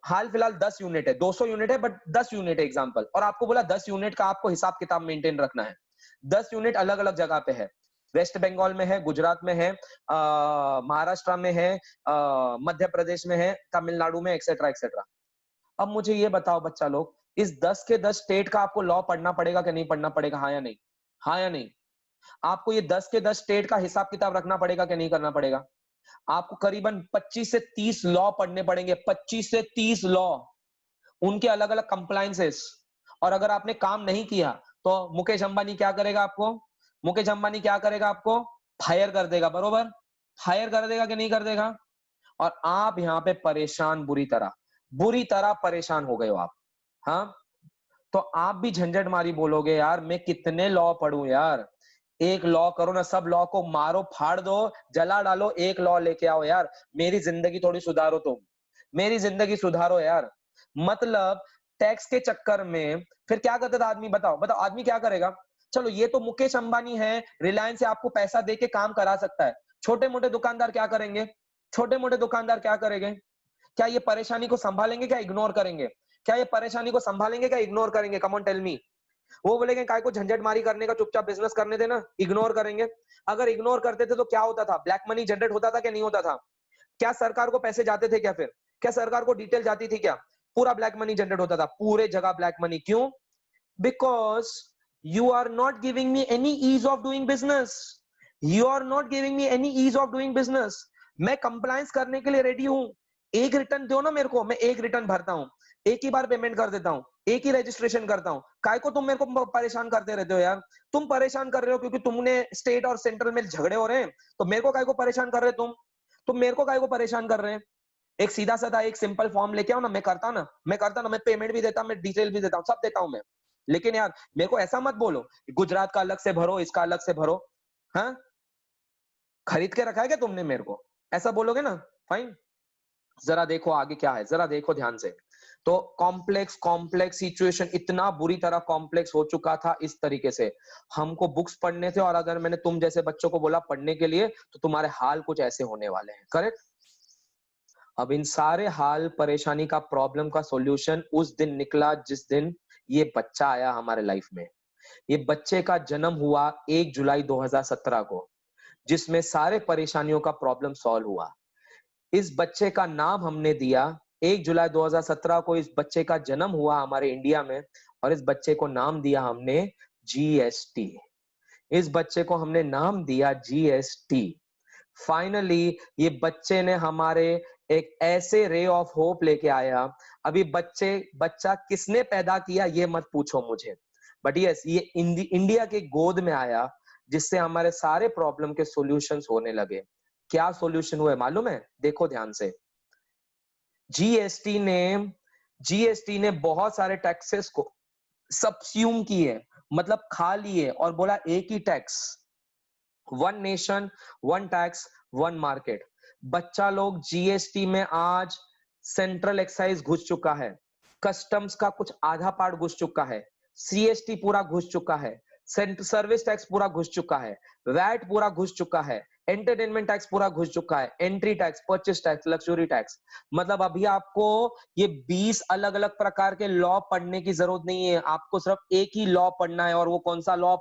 [SPEAKER 1] हाल फिलहाल 10 यूनिट है, 200 यूनिट है बट 10 यूनिट है एग्जांपल, और आपको बोला 10 यूनिट का आपको हिसाब किताब मेंटेन रखना है। 10 यूनिट अलग अलग जगह पे है, वेस्ट बंगाल में है, गुजरात में है, महाराष्ट्र में है, मध्य प्रदेश में है, तमिलनाडु में, एक्सेट्रा एक्सेट्रा। अब मुझे ये बताओ बच्चा लोग, इस 10 के 10 स्टेट का आपको लॉ पढ़ना पड़ेगा कि नहीं पढ़ना पड़ेगा? हाँ या नहीं? हाँ या नहीं? आपको ये 10 के 10 स्टेट का हिसाब किताब रखना पड़ेगा कि नहीं करना पड़ेगा? आपको करीबन 25 से 30 लॉ पढ़ने पड़ेंगे, 25 से 30 लॉ, उनके अलग अलग कंप्लायंसेस। और अगर आपने काम नहीं किया तो मुकेश अंबानी क्या करेगा आपको? मुकेश अंबानी क्या करेगा आपको? फायर कर देगा, बरोबर? फायर कर देगा कि नहीं कर देगा? और आप यहाँ पे परेशान, बुरी तरह परेशान हो गए हो आप। हाँ, तो आप भी झंझट मारी बोलोगे यार मैं कितने लॉ पढ़ूं यार। एक लॉ करो ना, सब लॉ को मारो, फाड़ दो, जला डालो, एक लॉ लेके आओ यार। मेरी जिंदगी थोड़ी सुधारो तुम, मेरी जिंदगी सुधारो यार। मतलब टैक्स के चक्कर में फिर क्या करता था आदमी? बताओ बताओ, आदमी क्या करेगा? चलो ये तो मुकेश अंबानी है, रिलायंस से आपको पैसा देके काम करा सकता है। छोटे मोटे दुकानदार क्या करेंगे? छोटे मोटे दुकानदार क्या करेंगे? क्या ये परेशानी को संभालेंगे, क्या इग्नोर करेंगे? क्या ये परेशानी को संभालेंगे, क्या इग्नोर करेंगे? Come on tell me. वो बोलेंगे काय को झंझट मारी करने का, चुपचाप बिजनेस करने देना, इग्नोर करेंगे। अगर इग्नोर करते थे तो क्या होता था? ब्लैक मनी जनरेट होता था कि नहीं होता था? क्या सरकार को पैसे जाते थे क्या? फिर क्या सरकार को डिटेल जाती थी क्या? पूरा ब्लैक मनी जनरेट होता था, पूरे जगह ब्लैक मनी। क्यों? Because you are not giving me any ease of doing business. You are not giving me any ease of doing business. मैं कंप्लायंस करने के लिए रेडी हूं। एक रिटर्न दो ना मेरे को, मैं एक रिटर्न भरता हूं, एक ही बार पेमेंट कर देता हूं, एक ही रजिस्ट्रेशन करता हूं। काय को तुम मेरे को परेशान करते रहते हो यार? तुम परेशान कर रहे हो क्योंकि तुमने स्टेट और सेंट्रल में झगड़े हो रहे हैं, तो मेरे को काय को परेशान कर रहे हो तुम मेरे को काय को परेशान कर रहे हैं? एक सीधा साधा एक सिंपल फॉर्म लेके आओ ना, मैं करता ना, मैं पेमेंट भी देता, मैं डिटेल भी देता हूं, सब देता हूं मैं। लेकिन यार मेरे को ऐसा मत बोलो गुजरात का अलग से भरो, इसका अलग से भरो। हाँ, खरीद के रखा है क्या तुमने मेरे को? ऐसा बोलोगे ना, फाइन। जरा देखो आगे क्या है, जरा देखो ध्यान से। तो कॉम्प्लेक्स सिचुएशन इतना बुरी तरह कॉम्प्लेक्स हो चुका था इस तरीके से, हमको बुक्स पढ़ने थे, और अगर मैंने तुम जैसे बच्चों को बोला पढ़ने के लिए, तो तुम्हारे हाल कुछ ऐसे होने वाले हैं। करेक्ट? अब इन सारे हाल परेशानी का, प्रॉब्लम का सॉल्यूशन उस दिन निकला जिस दिन ये बच्चा आया हमारे लाइफ में। ये बच्चे का जन्म हुआ 1 जुलाई 2017 को, जिसमें सारे परेशानियों का प्रॉब्लम सॉल्व हुआ। इस बच्चे का नाम हमने दिया 1 जुलाई 2017 को, इस बच्चे का जन्म हुआ हमारे इंडिया में, और इस बच्चे को नाम दिया हमने जीएसटी। इस बच्चे को हमने नाम दिया जीएसटी। फाइनली ये बच्चे ने हमारे एक ऐसे रे ऑफ होप लेके आया। अभी बच्चा किसने पैदा किया ये मत पूछो मुझे, बट यस ये इंडिया के गोद में आया, जिससे हमारे सारे प्रॉब्लम के सॉल्यूशंस होने लगे। क्या सॉल्यूशन हुए मालूम है? देखो ध्यान से। जीएसटी ने बहुत सारे टैक्सेस को सबस्यूम किए, मतलब खा लिए, और बोला एक ही tax, one nation one tax one market. बच्चा लोग जीएसटी में आज सेंट्रल एक्साइज घुस चुका है, कस्टम्स का कुछ आधा पार्ट घुस चुका है, सीएसटी पूरा घुस चुका है, सर्विस टैक्स पूरा घुस चुका है, वैट पूरा घुस चुका है, एंटरटेनमेंट टैक्स पूरा घुस चुका है, entry tax, purchase tax, luxury tax. मतलब अभी आपको ये 20 अलग अलग प्रकार के लॉ पढ़ने की जरूरत नहीं है, आपको सिर्फ एक ही लॉ पढ़ना है। और वो कौन सा लॉ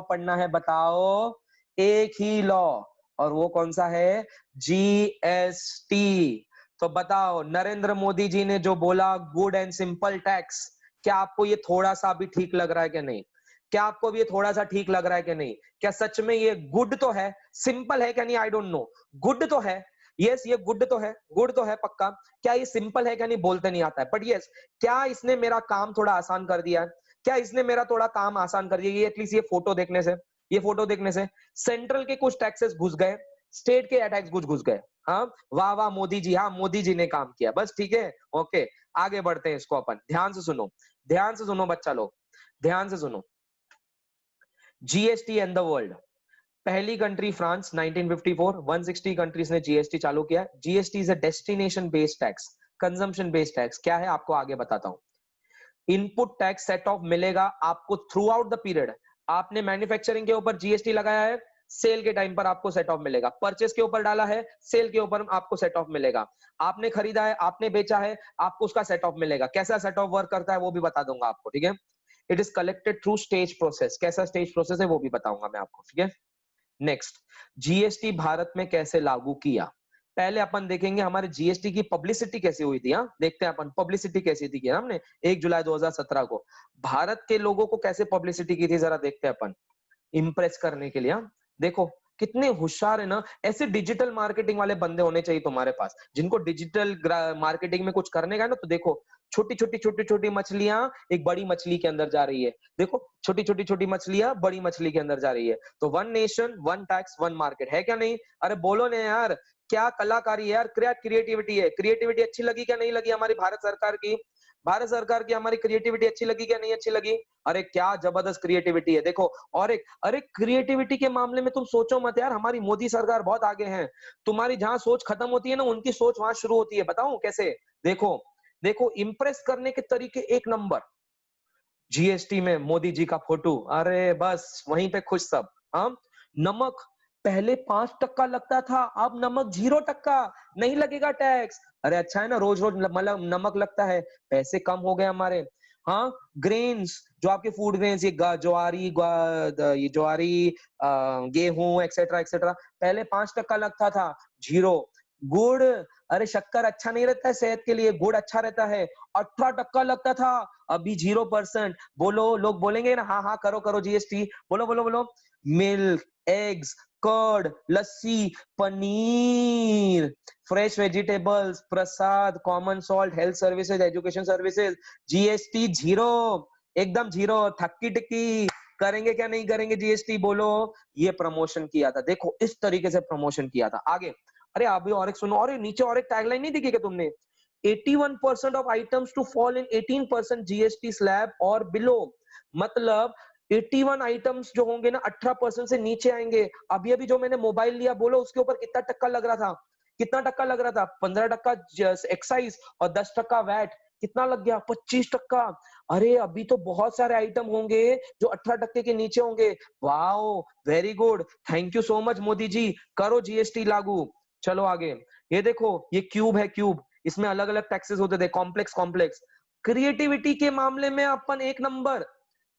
[SPEAKER 1] पढ़ना है? बताओ? एक ही लॉ, और वो कौन सा है? जीएसटी। तो बताओ, नरेंद्र मोदी जी ने जो बोला गुड एंड सिंपल टैक्स, क्या आपको ये थोड़ा सा भी ठीक लग रहा है कि नहीं? क्या आपको भी ये थोड़ा सा ठीक लग रहा है कि नहीं? क्या सच में ये गुड तो है? सिंपल है क्या नहीं? I don't know. गुड तो है, यस ये गुड तो है पक्का। क्या ये सिंपल है क्या नहीं? बोलते नहीं आता है, बट यस क्या इसने मेरा काम थोड़ा आसान कर दिया है? क्या इसने मेरा थोड़ा काम आसान कर दिया? ये एटलीस्ट ये फोटो देखने से सेंट्रल के कुछ टैक्सेस घुस गए, स्टेट के टैक्स कुछ घुस गए। हाँ, वाह वाह मोदी जी, हाँ मोदी जी ने काम किया, बस ठीक है, ओके। आगे बढ़ते हैं इसको अपन। ध्यान से सुनो बच्चा लोग, ध्यान से सुनो। GST and the world. पहली कंट्री फ्रांस 1954, 160 कंट्रीज ने जीएसटी चालू किया। GST is a destination based tax, consumption based tax. क्या है आपको आगे बताता हूं। इनपुट टैक्स सेट ऑफ मिलेगा आपको थ्रू आउट द पीरियड। आपने मैन्युफैक्चरिंग के ऊपर जीएसटी लगाया है, सेल के टाइम पर आपको सेट ऑफ मिलेगा। परचेस के ऊपर डाला है, सेल के ऊपर आपको सेट ऑफ मिलेगा। आपने खरीदा है, आपने बेचा है, आपको उसका सेट ऑफ मिलेगा। कैसा सेट ऑफ वर्क करता है वो भी बता दूंगा आपको, ठीक है। It is collected through stage process. कैसा स्टेज प्रोसेस है वो भी बताऊंगा मैं आपको, ठीक है। नेक्स्ट, जीएसटी भारत में कैसे लागू किया। पहले अपन देखेंगे हमारे जीएसटी की पब्लिसिटी कैसी हुई थी। देखते हैं अपन पब्लिसिटी कैसी थी कि हमने 1 जुलाई 2017 को भारत के लोगों को कैसे पब्लिसिटी की थी, जरा देखते हैं अपन, इंप्रेस करने के लिए। देखो कितने होशियार है ना। ऐसे डिजिटल मार्केटिंग वाले बंदे होने चाहिए तुम्हारे पास, जिनको डिजिटल मार्केटिंग में कुछ करने का है ना। तो देखो छोटी छोटी मछलियां एक बड़ी मछली के अंदर जा रही है। देखो छोटी मछलियां बड़ी मछली के अंदर जा रही है। तो one nation one tax one market है क्या नहीं? अरे बोलो ना यार, क्या कलाकारी है यार, क्या क्रिएटिविटी है। क्रिएटिविटी अच्छी लगी क्या नहीं लगी हमारी भारत सरकार की? हमारी क्रिएटिविटी अच्छी लगी क्या नहीं अच्छी लगी? अरे क्या जबरदस्त क्रिएटिविटी है। देखो, और एक, अरे क्रिएटिविटी के मामले में तुम सोचो मत यार, हमारी मोदी सरकार बहुत आगे है। तुम्हारी जहां सोच खत्म होती है ना, उनकी सोच वहां शुरू होती है। बताऊं कैसे? देखो इंप्रेस करने के तरीके एक नंबर। जीएसटी में मोदी जी का फोटो, अरे बस वहीं पे खुश सब। हाँ, नमक पहले 5% लगता था, अब नमक 0% नहीं लगेगा टैक्स। अरे अच्छा है ना, रोज रोज मतलब नमक लगता है, पैसे कम हो गए हमारे। हाँ, ग्रेन्स, जो आपके फूड ग्रेन्स, ये ज्वारी, गेहूं एक्सेट्रा एक्सेट्रा, पहले 5% लगता था, 0। गुड़, अरे शक्कर अच्छा नहीं रहता है सेहत के लिए, गुड़ अच्छा रहता है। 18% लगता था, अभी 0%। बोलो, लोग बोलेंगे ना, हाँ हाँ करो करो जीएसटी, बोलो बोलो बोलो। Milk, eggs, curd, lassi, paneer, fresh vegetables, prasad, common salt, health services, education services, GST 0, एकदम 0। थक्की टिक्की, करेंगे क्या नहीं करेंगे जीएसटी, बोलो। ये प्रमोशन किया था, देखो इस तरीके से प्रमोशन किया था। आगे, अरे अभी और एक सुनो, और नीचे और एक टैगलाइन नहीं दिखी क्या तुमने? 81% of items to fall in 18% GST slab और बिलो। मतलब 81 आइटम्स जो होंगे ना 18% से नीचे आएंगे। अभी अभी जो मैंने मोबाइल लिया, बोलो उसके ऊपर कितना टक्का लग रहा था? कितना टक्का लग रहा था? 15% एक्साइज और 10% वैट। कितना लग गया? 25%। अरे अभी तो बहुत सारे आइटम होंगे जो 18% के नीचे होंगे। Wow, very good, thank you so much Modi ji, करो जीएसटी लागू। चलो आगे, ये देखो, ये क्यूब है, क्यूब, इसमें अलग अलग टैक्सेस होते थे, कॉम्प्लेक्स कॉम्प्लेक्स। क्रिएटिविटी के मामले में अपन एक नंबर,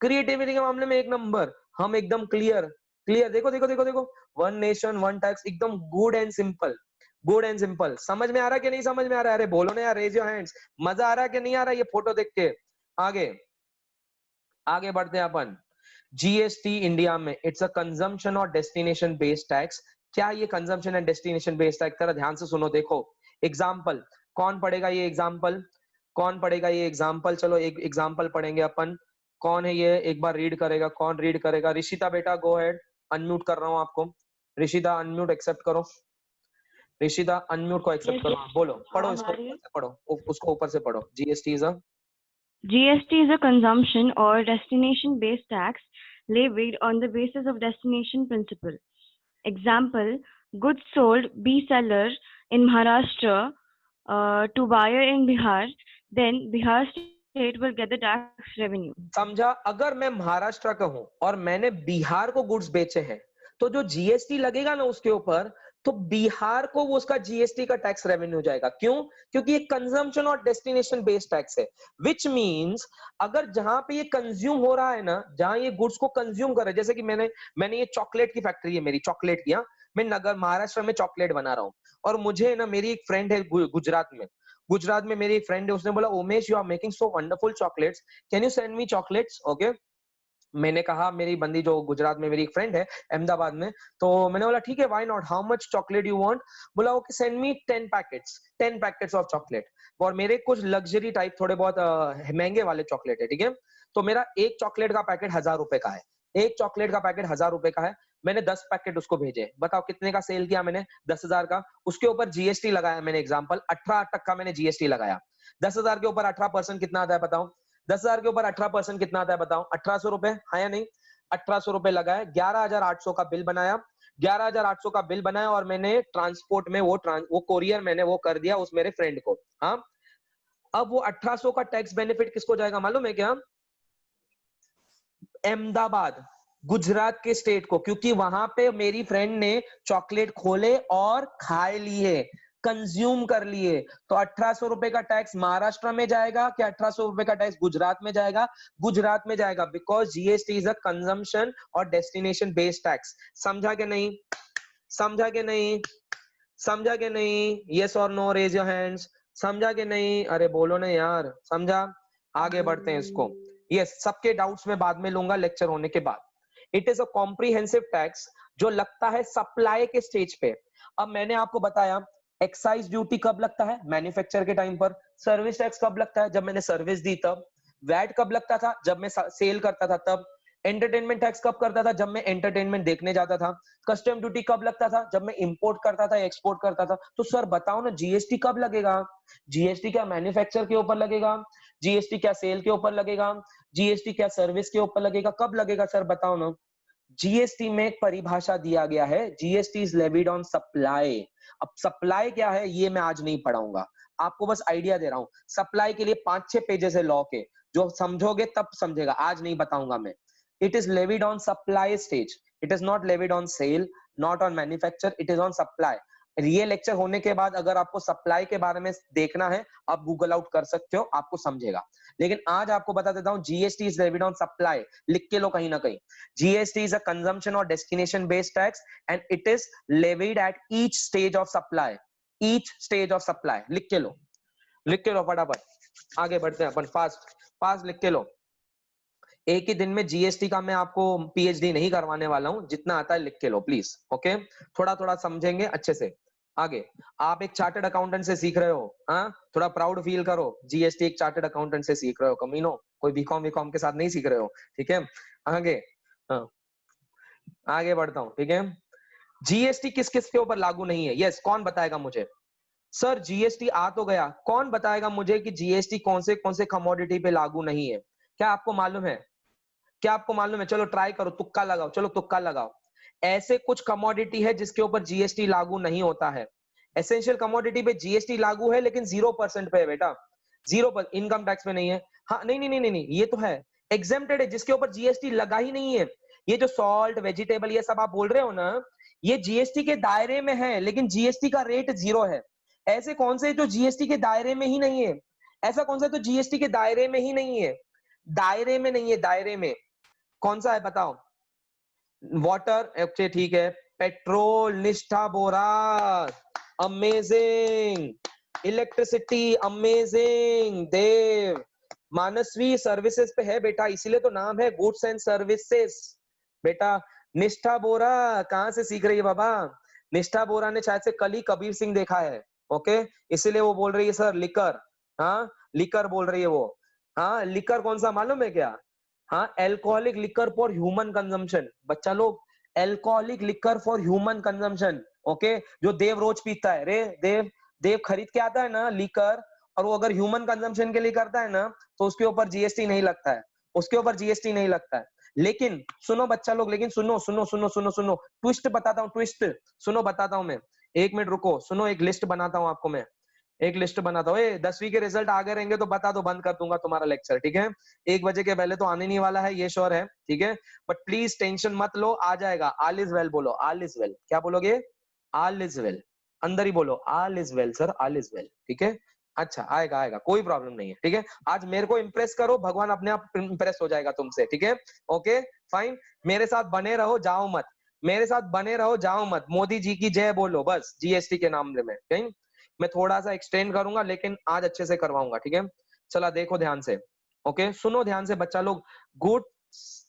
[SPEAKER 1] क्रिएटिविटी के मामले में एक नंबर, हम एकदम क्लियर क्लियर। देखो देखो देखो देखो, वन नेशन वन टैक्स, एकदम good and simple, good and simple. समझ में आ रहा है कि नहीं समझ में आ रहा है? अरे बोलो ना यार, रेज योर हैंड्स। मजा आ रहा है कि नहीं आ रहा है ये फोटो देख के? आगे आगे बढ़ते हैं अपन। जीएसटी इंडिया में इट्स अ कंजम्पशन और डेस्टिनेशन बेस्ड टैक्स। क्या ये consumption and destination based tax? जरा ध्यान से सुनो, देखो एग्जांपल, कौन पढ़ेगा ये एग्जांपल? कौन पढ़ेगा ये एग्जांपल? चलो एक एग्जांपल पढ़ेंगे अपन। कौन है ये, एक बार रीड करेगा? कौन रीड करेगा? ऋषिता बेटा गो हेड, अनम्यूट कर रहा हूं आपको। ऋषिता अनम्यूट एक्सेप्ट करो, ऋषिता अनम्यूट को एक्सेप्ट
[SPEAKER 4] Yes,
[SPEAKER 1] करो। बोलो, पढ़ो इसको, ऊपर
[SPEAKER 4] Hari.
[SPEAKER 1] से पढ़ो, उसको ऊपर से पढ़ो। GST is a,
[SPEAKER 4] GST is a consumption or destination-based tax levied on the basis of destination principle. Example: goods sold B seller in Maharashtra to buyer in Bihar, then Bihar state will get the tax revenue.
[SPEAKER 1] समझा? अगर मैं महाराष्ट्र का हूं और मैंने बिहार को goods बेचे हैं, तो जो जीएसटी लगेगा ना उसके ऊपर, तो बिहार को वो उसका जीएसटी का टैक्स रेवेन्यू हो जाएगा। क्यों? क्योंकि ये कंजम्पशन और डेस्टिनेशन बेस्ड टैक्स है। विच मींस अगर जहां पे ये कंज्यूम हो रहा है ना, जहां ये गुड्स को कंज्यूम कर रहे हैं, जैसे कि मैंने ये चॉकलेट की फैक्ट्री है मेरी, चॉकलेट की, हाँ, मैं नगर महाराष्ट्र में चॉकलेट बना रहा हूँ। और मुझे ना, मेरी एक फ्रेंड है गुजरात में मेरी एक फ्रेंड है, उसने बोला Umesh you are making so wonderful chocolates, can you send me chocolates? Okay, मैंने कहा, मेरी बंदी जो गुजरात में मेरी एक फ्रेंड है अहमदाबाद में, तो मैंने बोला ठीक है, why not, how much chocolate you want? बोला okay, send me 10 packets of chocolate. और मेरे कुछ लग्जरी टाइप थोड़े बहुत महंगे वाले चॉकलेट है, ठीक है? तो मेरा एक चॉकलेट का पैकेट 1000 रुपए का है, एक चॉकलेट का पैकेट 1000 रुपए का है। मैंने 10 पैकेट उसको भेजे, बताओ कितने का सेल किया मैंने? 10,000 का। उसके ऊपर जीएसटी लगाया मैंने, एग्जाम्पल 18% मैंने जीएसटी लगाया। 10,000 के ऊपर 18% कितना आता है बताओ? 10,000 के ऊपर 18% कितना आता है बताओ? 1800 रुपए, हाँ या नहीं? 1800 रुपए लगाए, 11,800 का बिल बनाया, 11,800 का बिल बनाया, और मैंने ट्रांसपोर्ट में वो कोरियर मैंने वो कर दिया उस मेरे फ्रेंड को। हाँ, अब वो 1800 का टैक्स बेनिफिट किसको जाएगा मालूम है क्या? अहमदाबाद, गुजरात के स्टेट को, क्योंकि वहां पे मेरी फ्रेंड ने चॉकलेट खोले और खाए लिए, कंज्यूम कर लिए। तो 1800 रुपए का टैक्स महाराष्ट्र में जाएगा कि 1800 रुपए का टैक्स गुजरात में जाएगा? गुजरात में जाएगा, because GST is a consumption और डेस्टिनेशन बेस्ड टैक्स। समझा कि नहीं? समझा कि नहीं? समझा कि नहीं? यस और नो, रेज योर हैंड्स। समझा कि नहीं? अरे बोलो ना यार, समझा? आगे बढ़ते हैं इसको। यस, सबके डाउट्स में बाद में लूंगा लेक्चर होने के बाद। It is a comprehensive tax जो लगता है सप्लाई के स्टेज पे। अब मैंने आपको बताया एक्साइज ड्यूटी कब लगता है? मैन्युफैक्चर के टाइम पर। सर्विस टैक्स कब लगता है? जब मैंने सर्विस दी तब। वैट कब लगता था? जब मैं सेल करता था तब। एंटरटेनमेंट टैक्स कब करता था? जब मैं एंटरटेनमेंट देखने जाता था। कस्टम ड्यूटी कब लगता था? जब मैं इंपोर्ट करता था, एक्सपोर्ट करता था। तो सर बताओ ना, जीएसटी कब लगेगा? जीएसटी क्या मैन्युफैक्चर के ऊपर लगेगा? जीएसटी क्या सेल के ऊपर लगेगा? जीएसटी क्या सर्विस के ऊपर लगेगा? कब लगेगा सर बताओ ना? जीएसटी में एक परिभाषा दिया गया है, GST is levied on supply. अब सप्लाई क्या है ये मैं आज नहीं पढ़ाऊंगा, आपको बस आइडिया दे रहा हूं। सप्लाई के लिए 5-6 पेजेस है लॉ के, जो समझोगे तब समझेगा, आज नहीं बताऊंगा मैं। It is levied on supply stage, it is not levied on sale, not on manufacture, it is on supply. ये लेक्चर होने के बाद अगर आपको सप्लाई के बारे में देखना है, आप गूगल आउट कर सकते हो, आपको समझेगा। लेकिन आज आपको बता देता हूं, GST is levied on supply, लिख के लो कहीं ना कहीं। GST is a consumption or destination based tax and it is levied at each stage of supply. Each stage of supply. लिख के लो फटाफट, आगे बढ़ते हैं अपन, फास्ट लिख के लो। एक ही दिन में जीएसटी का मैं आपको पीएचडी नहीं करवाने वाला हूं, जितना आता है लिख के लो प्लीज, ओके? थोड़ा थोड़ा समझेंगे अच्छे से। आगे, आप एक चार्टर्ड अकाउंटेंट से सीख रहे हो, हाँ? थोड़ा प्राउड फील करो, जीएसटी एक चार्टर्ड अकाउंटेंट से सीख रहे हो, कमीनो, कोई बीकॉम के साथ नहीं सीख रहे हो, ठीक है? आगे, हाँ, आगे बढ़ता हूं, ठीक है? जीएसटी किस किस के ऊपर लागू नहीं है? यस, कौन बताएगा मुझे? सर जीएसटी आ तो गया, कौन बताएगा मुझे कि जीएसटी कौन से कमोडिटी पे लागू नहीं है? क्या आपको मालूम है? क्या आपको मालूम है? चलो ट्राई करो, तुक्का लगाओ, चलो तुक्का लगाओ। ऐसे कुछ कमोडिटी है जिसके ऊपर जीएसटी लागू नहीं होता है। एसेंशियल कमोडिटी पे जीएसटी लागू है, लेकिन 0% पे है बेटा, 0%, इनकम टैक्स पे नहीं है। हाँ, नहीं, ये तो है, एग्जेम्प्टेड है, जिसके ऊपर जीएसटी लगा ही नहीं है। ये जो सॉल्ट, वेजिटेबल, ये सब आप बोल रहे हो ना, ये जीएसटी के दायरे में है, लेकिन जीएसटी का रेट 0 है। ऐसे कौन से जो जीएसटी के दायरे में ही नहीं है? ऐसा कौन सा तो जीएसटी के दायरे में ही नहीं है? दायरे में नहीं है, दायरे में कौन सा है बताओ? वाटर, ओके ठीक है। Petrol, Nishtha Boras, amazing. Electricity, amazing. Dev, Mansvi services पे है बेटा, इसीलिए तो नाम है गुड्स एंड सर्विसेज बेटा। निष्ठा बोरा कहां से सीख रही है बाबा? निष्ठा बोरा ने शायद से कल ही कबीर सिंह देखा है, ओके, इसीलिए वो बोल रही है सर लिकर, हाँ लिकर बोल रही है वो। हाँ, लिकर कौन सा मालूम है क्या? हाँ, alcoholic liquor for human consumption. बच्चा लोग, alcoholic liquor for human consumption, okay? जो देव रोज पीता है, रे देव खरीद के आता है ना लिकर, और वो अगर ह्यूमन कंजम्पशन के लिए करता है ना, तो उसके ऊपर जीएसटी नहीं लगता है, उसके ऊपर जीएसटी नहीं लगता है। लेकिन सुनो बच्चा लोग, लेकिन सुनो, ट्विस्ट बताता हूँ, ट्विस्ट सुनो, बताता हूँ मैं, 1 मिनट रुको, सुनो, एक लिस्ट बनाता हूँ आपको मैं, एक लिस्ट बनाता हूँ। 10वीं के रिजल्ट आ गए रहेंगे तो बता दो, बंद कर दूंगा तुम्हारा लेक्चर, ठीक है? 1 बजे के पहले तो आने नहीं वाला है, ये श्योर है, ठीक है? बट प्लीज टेंशन मत लो, आ जाएगा। ऑल इज वेल बोलो, ऑल इज वेल। क्या बोलोगे? ऑल इज वेल, अंदर ही बोलो, all is well sir, all is well, ठीक है? अच्छा, आएगा, कोई प्रॉब्लम नहीं है, ठीक है? आज मेरे को इंप्रेस करो, भगवान अपने आप इंप्रेस हो जाएगा तुमसे, ठीक है? ओके फाइन, मेरे साथ बने रहो, जाओ मत, मेरे साथ बने रहो, जाओ मत। मोदी जी की जय बोलो बस, जीएसटी के मामले में। कहीं मैं थोड़ा सा एक्सटेंड करूंगा, लेकिन आज अच्छे से करवाऊंगा, ठीक है? चला देखो ध्यान से, ओके, सुनो ध्यान से बच्चा लोग। Good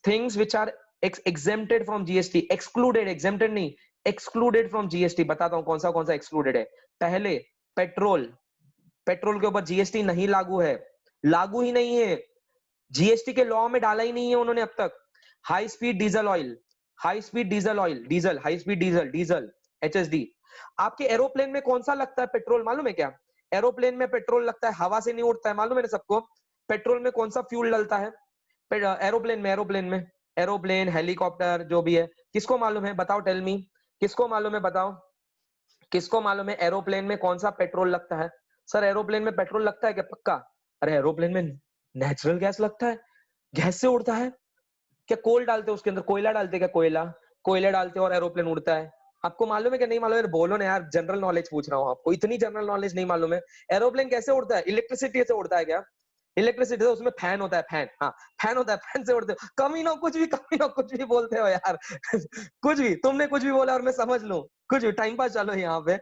[SPEAKER 1] things which are exempted from GST, excluded, exempted नहीं, एक्सक्लूडेड फ्रॉम जीएसटी। बताता हूं कौन सा एक्सक्लूडेड है। पहले, पेट्रोल के ऊपर जीएसटी नहीं लागू है, लागू ही नहीं है, जीएसटी के लॉ में डाला ही नहीं है उन्होंने अब तक। High speed diesel oil, diesel HSD. आपके एरोप्लेन में कौन सा लगता है पेट्रोल मालूम है क्या? एरोप्लेन में पेट्रोल लगता है, हवा से नहीं उड़ता है, मालूम है ना सबको? पेट्रोल में कौन सा फ्यूल डलता है एरोप्लेन, हेलीकॉप्टर, जो भी है, किसको मालूम है? बताओ, टेल मी, किसको मालूम है? बताओ, किसको मालूम है एरोप्लेन में कौन सा पेट्रोल लगता है? सर एरोप्लेन में पेट्रोल लगता है क्या? पक्का? अरे एरोप्लेन में नेचुरल गैस लगता है, गैस से उड़ता है क्या? कोल डालते उसके अंदर, कोयला डालते क्या? कोयला डालते और एरोप्लेन उड़ता है। आपको मालूम है क्या? नहीं मालूम है? बोलो ना यार, जनरल नॉलेज पूछ रहा हूँ आपको, इतनी जनरल नॉलेज नहीं मालूम है? एरोप्लेन कैसे उड़ता है? इलेक्ट्रिसिटी से उड़ता है क्या? इलेक्ट्रिसिटी से, उसमें फैन होता है, फैन, हाँ फैन होता है, फैन से उड़ते हो। कुछ भी बोलते हो यार कुछ भी, तुमने कुछ भी बोला और मैं समझ लूं, कुछ भी टाइम पास चलो यहाँ पे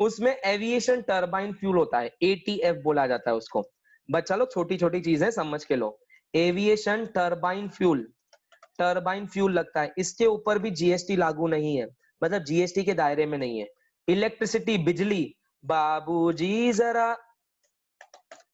[SPEAKER 1] उसमें एविएशन टरबाइन फ्यूल होता है, एटीएफ बोला जाता है उसको। बच्चा लोग छोटी छोटी चीजें समझ के लो। एविएशन टरबाइन फ्यूल लगता है, इसके ऊपर भी जीएसटी लागू नहीं है, मतलब जीएसटी के दायरे में नहीं है। इलेक्ट्रिसिटी, बिजली, बाबूजी जरा,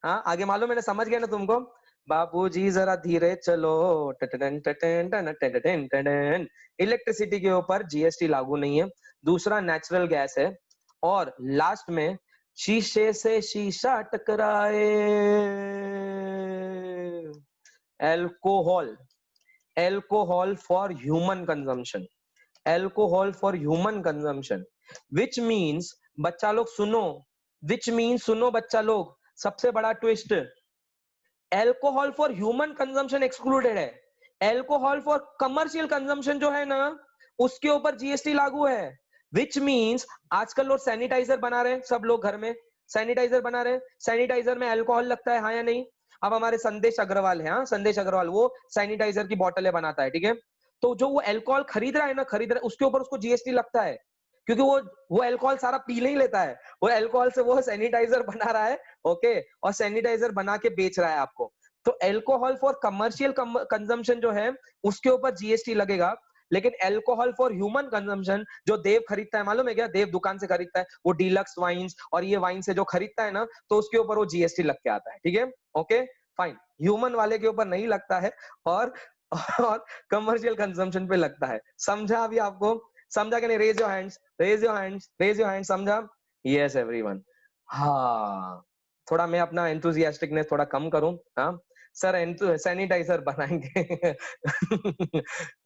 [SPEAKER 1] हाँ आगे मालूम है ना? समझ गए ना तुमको? बाबूजी जरा धीरे चलो, टटन टटन टन टटन टटन। इलेक्ट्रिसिटी के ऊपर जीएसटी लागू नहीं है। दूसरा नेचुरल गैस है, और लास्ट में शीशे से शीशा टकराए, alcohol for human consumption, which means, बच्चा लोग सुनो, सुनो बच्चा लोग, सबसे बड़ा twist, alcohol for human consumption excluded है, एल्कोहल फॉर कमर्शियल कंजम्पशन जो है ना, उसके ऊपर जीएसटी लागू है। विच मीन्स आजकल लोग सैनिटाइजर बना रहे हैं, सब लोग घर में सैनिटाइजर बना रहे हैं, सैनिटाइजर में अल्कोहल लगता है, हाँ या नहीं? अब हमारे संदेश अग्रवाल है, हाँ संदेश अग्रवाल, वो सैनिटाइजर की बोतलें बनाता है, ठीक है? तो जो वो अल्कोहल खरीद रहा है ना, खरीद रहा है, उसके ऊपर उसको जीएसटी लगता है, क्योंकि वो अल्कोहल सारा पी नहीं लेता है, वो अल्कोहल से वो सैनिटाइजर बना रहा है, ओके, और सैनिटाइजर बना के बेच रहा है आपको। तो अल्कोहल फॉर कमर्शियल कंजम्पशन जो है उसके ऊपर जीएसटी लगेगा, लेकिन अल्कोहल फॉर ह्यूमन कंजम्पशन जो देव खरीदता है, मालूम है क्या, देव दुकान से खरीदता है, वो डीलक्स वाइन्स और ये वाइन से जो खरीदता है ना, तो उसके ऊपर वो जीएसटी लग के आता है, ठीक है, ओके फाइन। ह्यूमन वाले के ऊपर नहीं लगता है, और कमर्शियल कंजम्पशन पे लगता है। समझा अभी आपको? समझा कि नहीं? Raise your hands, raise your hands, raise your hands. समझा? Yes everyone. हाँ, थोड़ा मैं अपना एंथुसियास्टिकनेस थोड़ा कम करूं। हाँ सर, सैनिटाइजर बनाएंगे।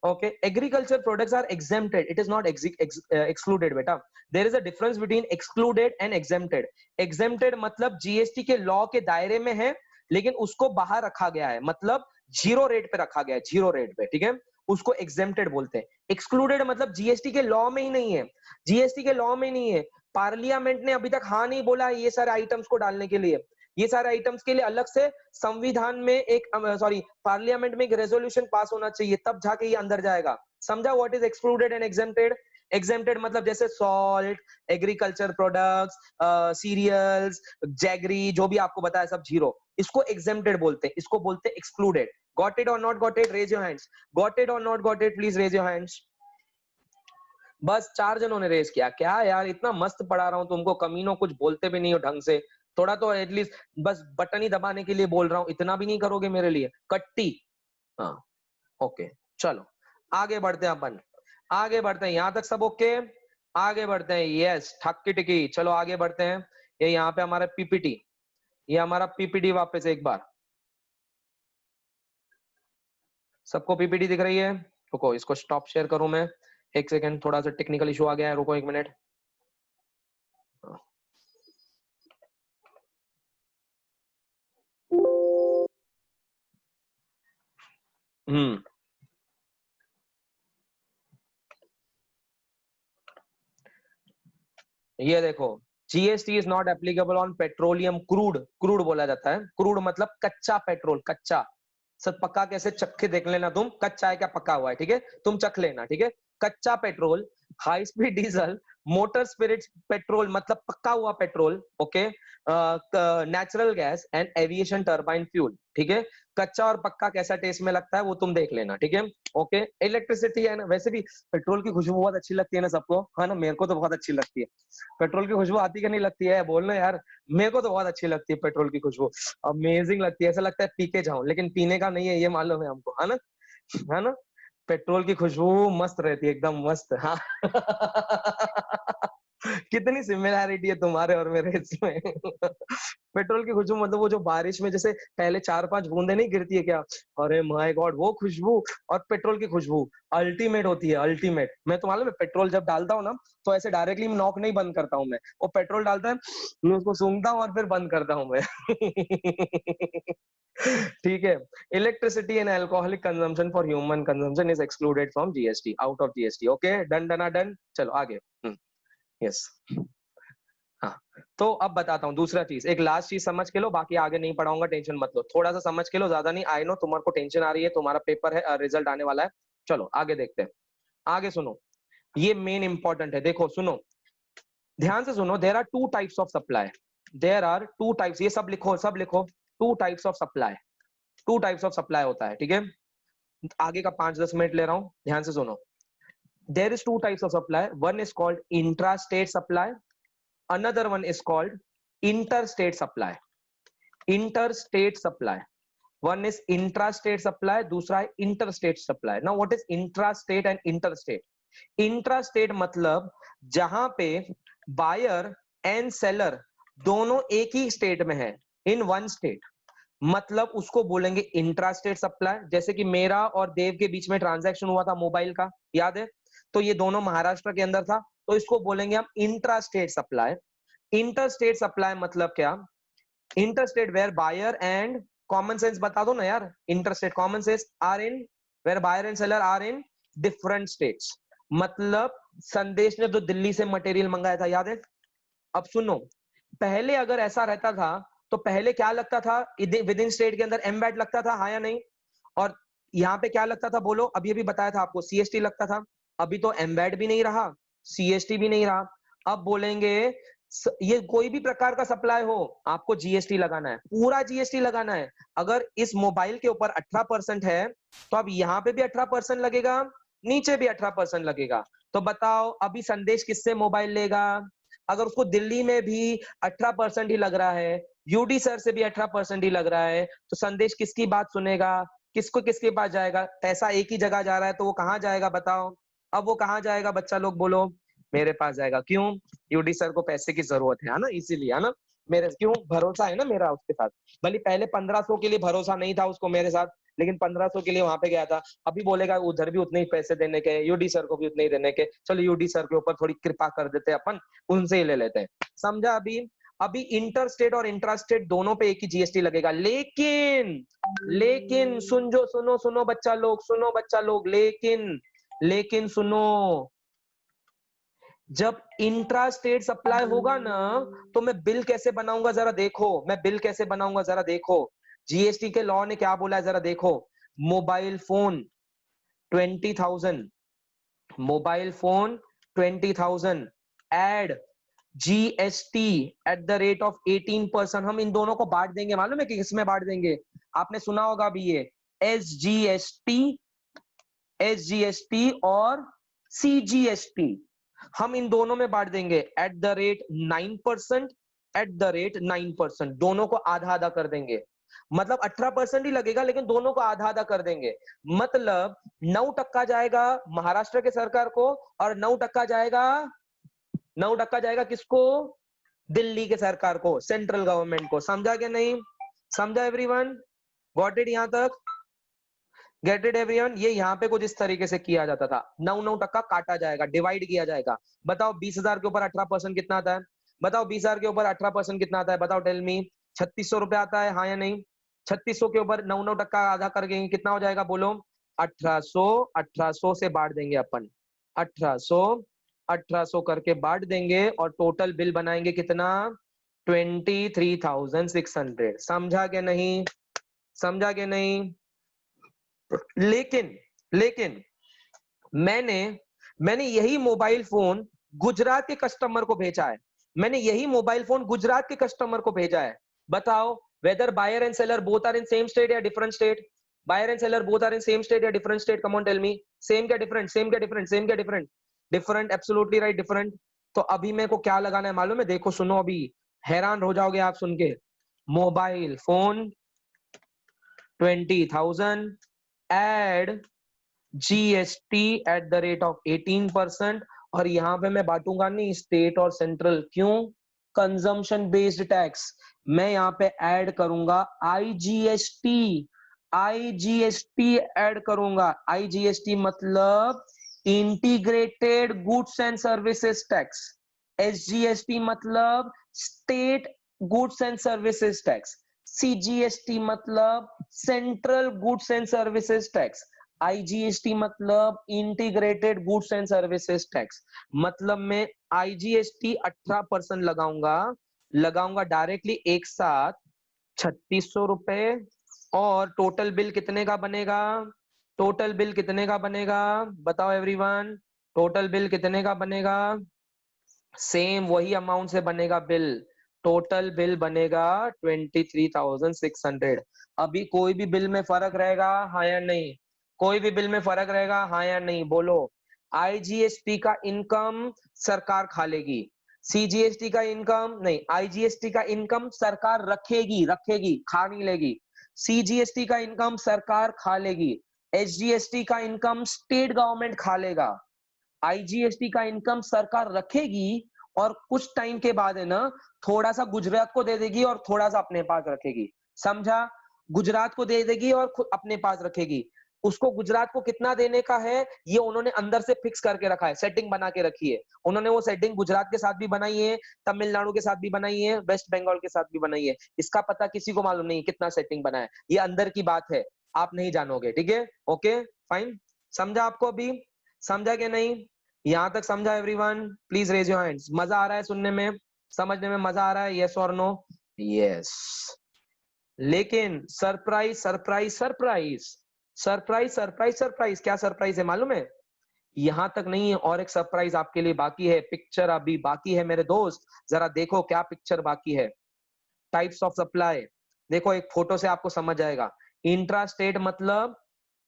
[SPEAKER 1] Okay, agriculture products are exempted, it is not excluded बेटा। There is a difference between excluded and exempted। exempted मतलब जीएसटी के लॉ के दायरे में है, लेकिन उसको बाहर रखा गया है, मतलब जीरो रेट पे रखा गया है, जीरो रेट पे, ठीक है, उसको exempted बोलते हैं। एक्सक्लूडेड मतलब जीएसटी के लॉ में ही नहीं है, जीएसटी के लॉ में नहीं है। पार्लियामेंट ने अभी तक हाँ नहीं बोला ये सारे आइटम्स को डालने के लिए। ये सारे आइटम्स के लिए अलग से संविधान में एक पार्लियामेंट में एक रेजोल्यूशन पास होना चाहिए, तब जाके ये अंदर जाएगा। समझा what is excluded and exempted? Exempted मतलब जैसे salt, agriculture products, cereals, jaggery, जो भी आपको बताया सब जीरो, इसको एग्जेम्प्टेड बोलते हैं, इसको बोलते हैं एक्सक्लूडेड। गॉट इट और not got it? Raise your hands. Got it और not got it? Please raise your hands. बस 4 जनों ने रेज किया। क्या यार, इतना मस्त पढ़ा रहा हूं तुमको, कमीनों कुछ बोलते भी नहीं हो ढंग से। थोड़ा तो एटलीस्ट बस बटन ही दबाने के लिए बोल रहा हूं, इतना भी नहीं करोगे मेरे लिए? कट्टी। हाँ ओके, चलो आगे बढ़ते हैं अपन, आगे बढ़ते हैं। यहां तक सब ओके? आगे बढ़ते हैं। यस, ठक्की टिकी। चलो आगे बढ़ते हैं। ये यहाँ पे हमारा पीपीटी, ये हमारा पीपीटी वापस एक बार। सबको पीपीटी दिख रही है? रुको, इसको स्टॉप शेयर करूं मैं, एक सेकंड, थोड़ा सा टेक्निकल इशू आ गया है, रुको एक मिनट। ये देखो, GST is not applicable on petroleum crude. Crude बोला जाता है, क्रूड मतलब कच्चा पेट्रोल, कच्चा। सब पक्का कैसे चख के देख लेना तुम, कच्चा है क्या पक्का हुआ है, ठीक है, तुम चख लेना, ठीक है। कच्चा petrol, high speed diesel, motor spirit petrol मतलब पक्का हुआ petrol, okay, natural gas and aviation turbine fuel, ठीक है। कच्चा और पक्का कैसा टेस्ट में लगता है वो तुम देख लेना, ठीक है, ओके। इलेक्ट्रिसिटी है ना, वैसे भी पेट्रोल की खुशबू बहुत अच्छी लगती है ना सबको, हाँ ना, मेरे को तो बहुत अच्छी लगती है। पेट्रोल की खुशबू आती कि नहीं लगती है, बोलना यार। मेरे को तो बहुत अच्छी लगती है पेट्रोल की खुशबू, अमेजिंग लगती है, ऐसा लगता है पी के जाऊं, लेकिन पीने का नहीं है ये मालूम है हमको, है ना, है ना। पेट्रोल की खुशबू मस्त रहती है, एकदम मस्त। हाँ। कितनी सिमिलैरिटी है तुम्हारे और मेरे इसमें। पेट्रोल की खुशबू मतलब वो जो बारिश में जैसे पहले 4-5 बूंदे नहीं गिरती है क्या, अरे माय गॉड, वो खुशबू और पेट्रोल की खुशबू अल्टीमेट होती है, अल्टीमेट। मैं तो मालूम है पेट्रोल जब डालता हूँ ना, तो ऐसे डायरेक्टली नॉक नहीं बंद करता हूँ मैं, वो पेट्रोल डालता है, मैं उसको सूंघता हूँ और फिर बंद करता हूँ मैं। ठीक है। Electricity and alcoholic consumption for human consumption is excluded from GST, out of GST, okay, done done done. चलो आगे। यस, हाँ, तो अब बताता हूँ दूसरा चीज, एक लास्ट चीज समझ के लो, बाकी आगे नहीं पढ़ाऊंगा, टेंशन मत लो, थोड़ा सा समझ के लो, ज्यादा नहीं। आई नो तुम्हारे को टेंशन आ रही है, तुम्हारा पेपर है, रिजल्ट आने वाला है। चलो आगे देखते हैं, आगे सुनो, ये मेन इंपॉर्टेंट है, देखो सुनो, ध्यान से सुनो। There are two types of supply, there are two types, ये सब लिखो, सब लिखो, two types of supply, two types of supply होता है, ठीक है। आगे का 5-10 मिनट ले रहा हूं, ध्यान से सुनो। There is two types of supply, one is called intra state supply, another one is called interstate supply, interstate supply, one is intrastate supply, दूसरा है interstate supply। now what is intrastate and interstate? intrastate मतलब जहां पे buyer and seller दोनों एक ही state में है, in one state, मतलब उसको बोलेंगे इंट्रास्टेट सप्लाई। जैसे कि मेरा और देव के बीच में ट्रांजैक्शन हुआ था मोबाइल का, याद है, तो ये दोनों महाराष्ट्र के अंदर था, तो इसको बोलेंगे हम इंट्रास्टेट सप्लाई। इंटरस्टेट सप्लाई मतलब क्या? Interstate where buyer and, common sense बता दो ना यार, interstate common sense, are in, where buyer and seller are in different states. मतलब संदेश ने जो दिल्ली से मटेरियल मंगाया था, याद है। अब सुनो, पहले अगर ऐसा रहता था तो पहले क्या लगता था, विद इन स्टेट के अंदर एमवैट लगता था, हाँ या नहीं, और यहाँ पे क्या लगता था बोलो, अभी अभी बताया था आपको, सीएसटी लगता था। अभी तो एम्बेड भी नहीं रहा, सीएसटी भी नहीं रहा। अब बोलेंगे ये कोई भी प्रकार का सप्लाई हो, आपको जीएसटी लगाना है, पूरा जीएसटी लगाना है। अगर इस मोबाइल के ऊपर 18% है, तो अब यहाँ पे भी 18% लगेगा, नीचे भी 18% लगेगा। तो बताओ अभी संदेश किससे मोबाइल लेगा? अगर उसको दिल्ली में भी 18% ही लग रहा है, यूडी सर से भी 18% ही लग रहा है, तो संदेश किसकी बात सुनेगा? किसको किसके पास जाएगा? पैसा एक ही जगह जा रहा है, तो वो कहाँ जाएगा बताओ? अब वो कहाँ जाएगा बच्चा लोग बोलो? मेरे पास जाएगा। क्यों? यूडी सर को पैसे की जरूरत है ना, इसीलिए, है ना। मेरे क्यों भरोसा है ना मेरा उसके साथ। भले पहले 1500 के लिए भरोसा नहीं था उसको मेरे साथ, लेकिन 1500 के लिए वहां पे गया था। अभी बोलेगा उधर भी उतने ही पैसे देने के, यूडी सर को भी उतने ही देने के, चलो यूडी सर के ऊपर थोड़ी कृपा कर देते हैं अपन, उनसे ही ले लेते हैं। समझा? अभी अभी इंटर स्टेट और इंट्रा स्टेट दोनों पे एक ही जीएसटी लगेगा, लेकिन सुनो सुनो बच्चा लोग, लेकिन सुनो, जब इंट्रा स्टेट सप्लाई होगा ना, तो मैं बिल कैसे बनाऊंगा जरा देखो, जीएसटी के लॉ ने क्या बोला है जरा देखो। Mobile phone 20,000 add GST at the rate of 18%। हम इन दोनों को बांट देंगे, मालूम है कि किसमें बांट देंगे? आपने सुना होगा अभी ये एसजीएसटी और सीजीएसटी, हम इन दोनों में बांट देंगे एट द रेट 9%, दोनों को आधा आधा कर देंगे। मतलब 18% ही लगेगा, लेकिन दोनों को आधा आधा कर देंगे। मतलब 9% जाएगा महाराष्ट्र के सरकार को, और 9% जाएगा किसको? दिल्ली के सरकार को, सेंट्रल गवर्नमेंट को। समझा कि नहीं? समझा एवरीवन? गॉट इट यहां तक? Get it everyone? ये यहाँ पे कुछ इस तरीके से किया जाता था, 9% काटा जाएगा, डिवाइड किया जाएगा। बताओ 20,000 के ऊपर 18% कितना आता है? बताओ 20,000 के ऊपर 18% कितना आता है? बताओ, टेल मी। 3600 रुपए आता है, हाँ या नहीं? 3600 के ऊपर 9% आधा कर देंगे, कितना हो जाएगा बोलो? 1800 से बांट देंगे अपन, 1800 करके बांट देंगे, और टोटल बिल बनाएंगे कितना? 23,600। समझा के नहीं? लेकिन मैंने यही मोबाइल फोन गुजरात के कस्टमर को भेजा है। बताओ, whether buyer and seller both are in same state या different state? Come on tell me, same क्या different? Different, absolutely right, different. तो अभी मेरे को क्या लगाना है मालूम है? देखो सुनो, अभी हैरान हो जाओगे आप सुन के। Mobile phone 20,000 add GST at the rate of 18%, और यहां पे मैं बांटूंगा नहीं स्टेट और सेंट्रल। क्यों? Consumption based tax. मैं यहाँ पे ऐड करूंगा आईजीएसटी ऐड करूंगा। आईजीएसटी मतलब integrated goods and services tax, SGST मतलब state goods and services tax, CGST मतलब central goods and services tax, IGST मतलब integrated goods and services tax. मतलब मैं आईजीएसटी 18% लगाऊंगा डायरेक्टली एक साथ 3600 रुपए, और टोटल बिल कितने का बनेगा? बताओ एवरीवन, टोटल बिल कितने का बनेगा? सेम वही अमाउंट से बनेगा बिल। टोटल बिल बनेगा 23,600। अभी कोई भी बिल में फर्क रहेगा, हाँ या नहीं? बोलो। आईजीएसटी का इनकम सरकार खा लेगी, सीजीएसटी का इनकम नहीं, आईजीएसटी का इनकम सरकार रखेगी, खा नहीं लेगी। सीजीएसटी का इनकम सरकार खा लेगी, एसजीएसटी का इनकम स्टेट गवर्नमेंट खा लेगा। आईजीएसटी का इनकम सरकार रखेगी, और कुछ टाइम के बाद है ना, थोड़ा सा गुजरात को दे देगी और थोड़ा सा अपने पास रखेगी। समझा? गुजरात को दे देगी और खुद अपने पास रखेगी। उसको गुजरात को कितना देने का है, ये उन्होंने अंदर से फिक्स करके रखा है, सेटिंग बना के रखी है उन्होंने। वो सेटिंग गुजरात के साथ भी बनाई है, तमिलनाडु के साथ भी बनाई है, वेस्ट बंगाल के साथ भी बनाई है। इसका पता किसी को मालूम नहीं कितना सेटिंग बना है, ये अंदर की बात है, आप नहीं जानोगे। ठीक है, ओके फाइन। समझा आपको? अभी समझा कि नहीं? यहां तक समझा everyone? Please raise your hands. मजा आ रहा है सुनने में, समझने में मजा आ रहा है? यस और नो? यस। लेकिन सरप्राइज, सरप्राइज सरप्राइज सरप्राइज, क्या सरप्राइज है मालूम है? यहां तक नहीं है, और एक सरप्राइज आपके लिए बाकी है। पिक्चर अभी बाकी है मेरे दोस्त, जरा देखो क्या पिक्चर बाकी है। टाइप्स ऑफ सप्लाई देखो, एक फोटो से आपको समझ जाएगा। इंट्रा स्टेट मतलब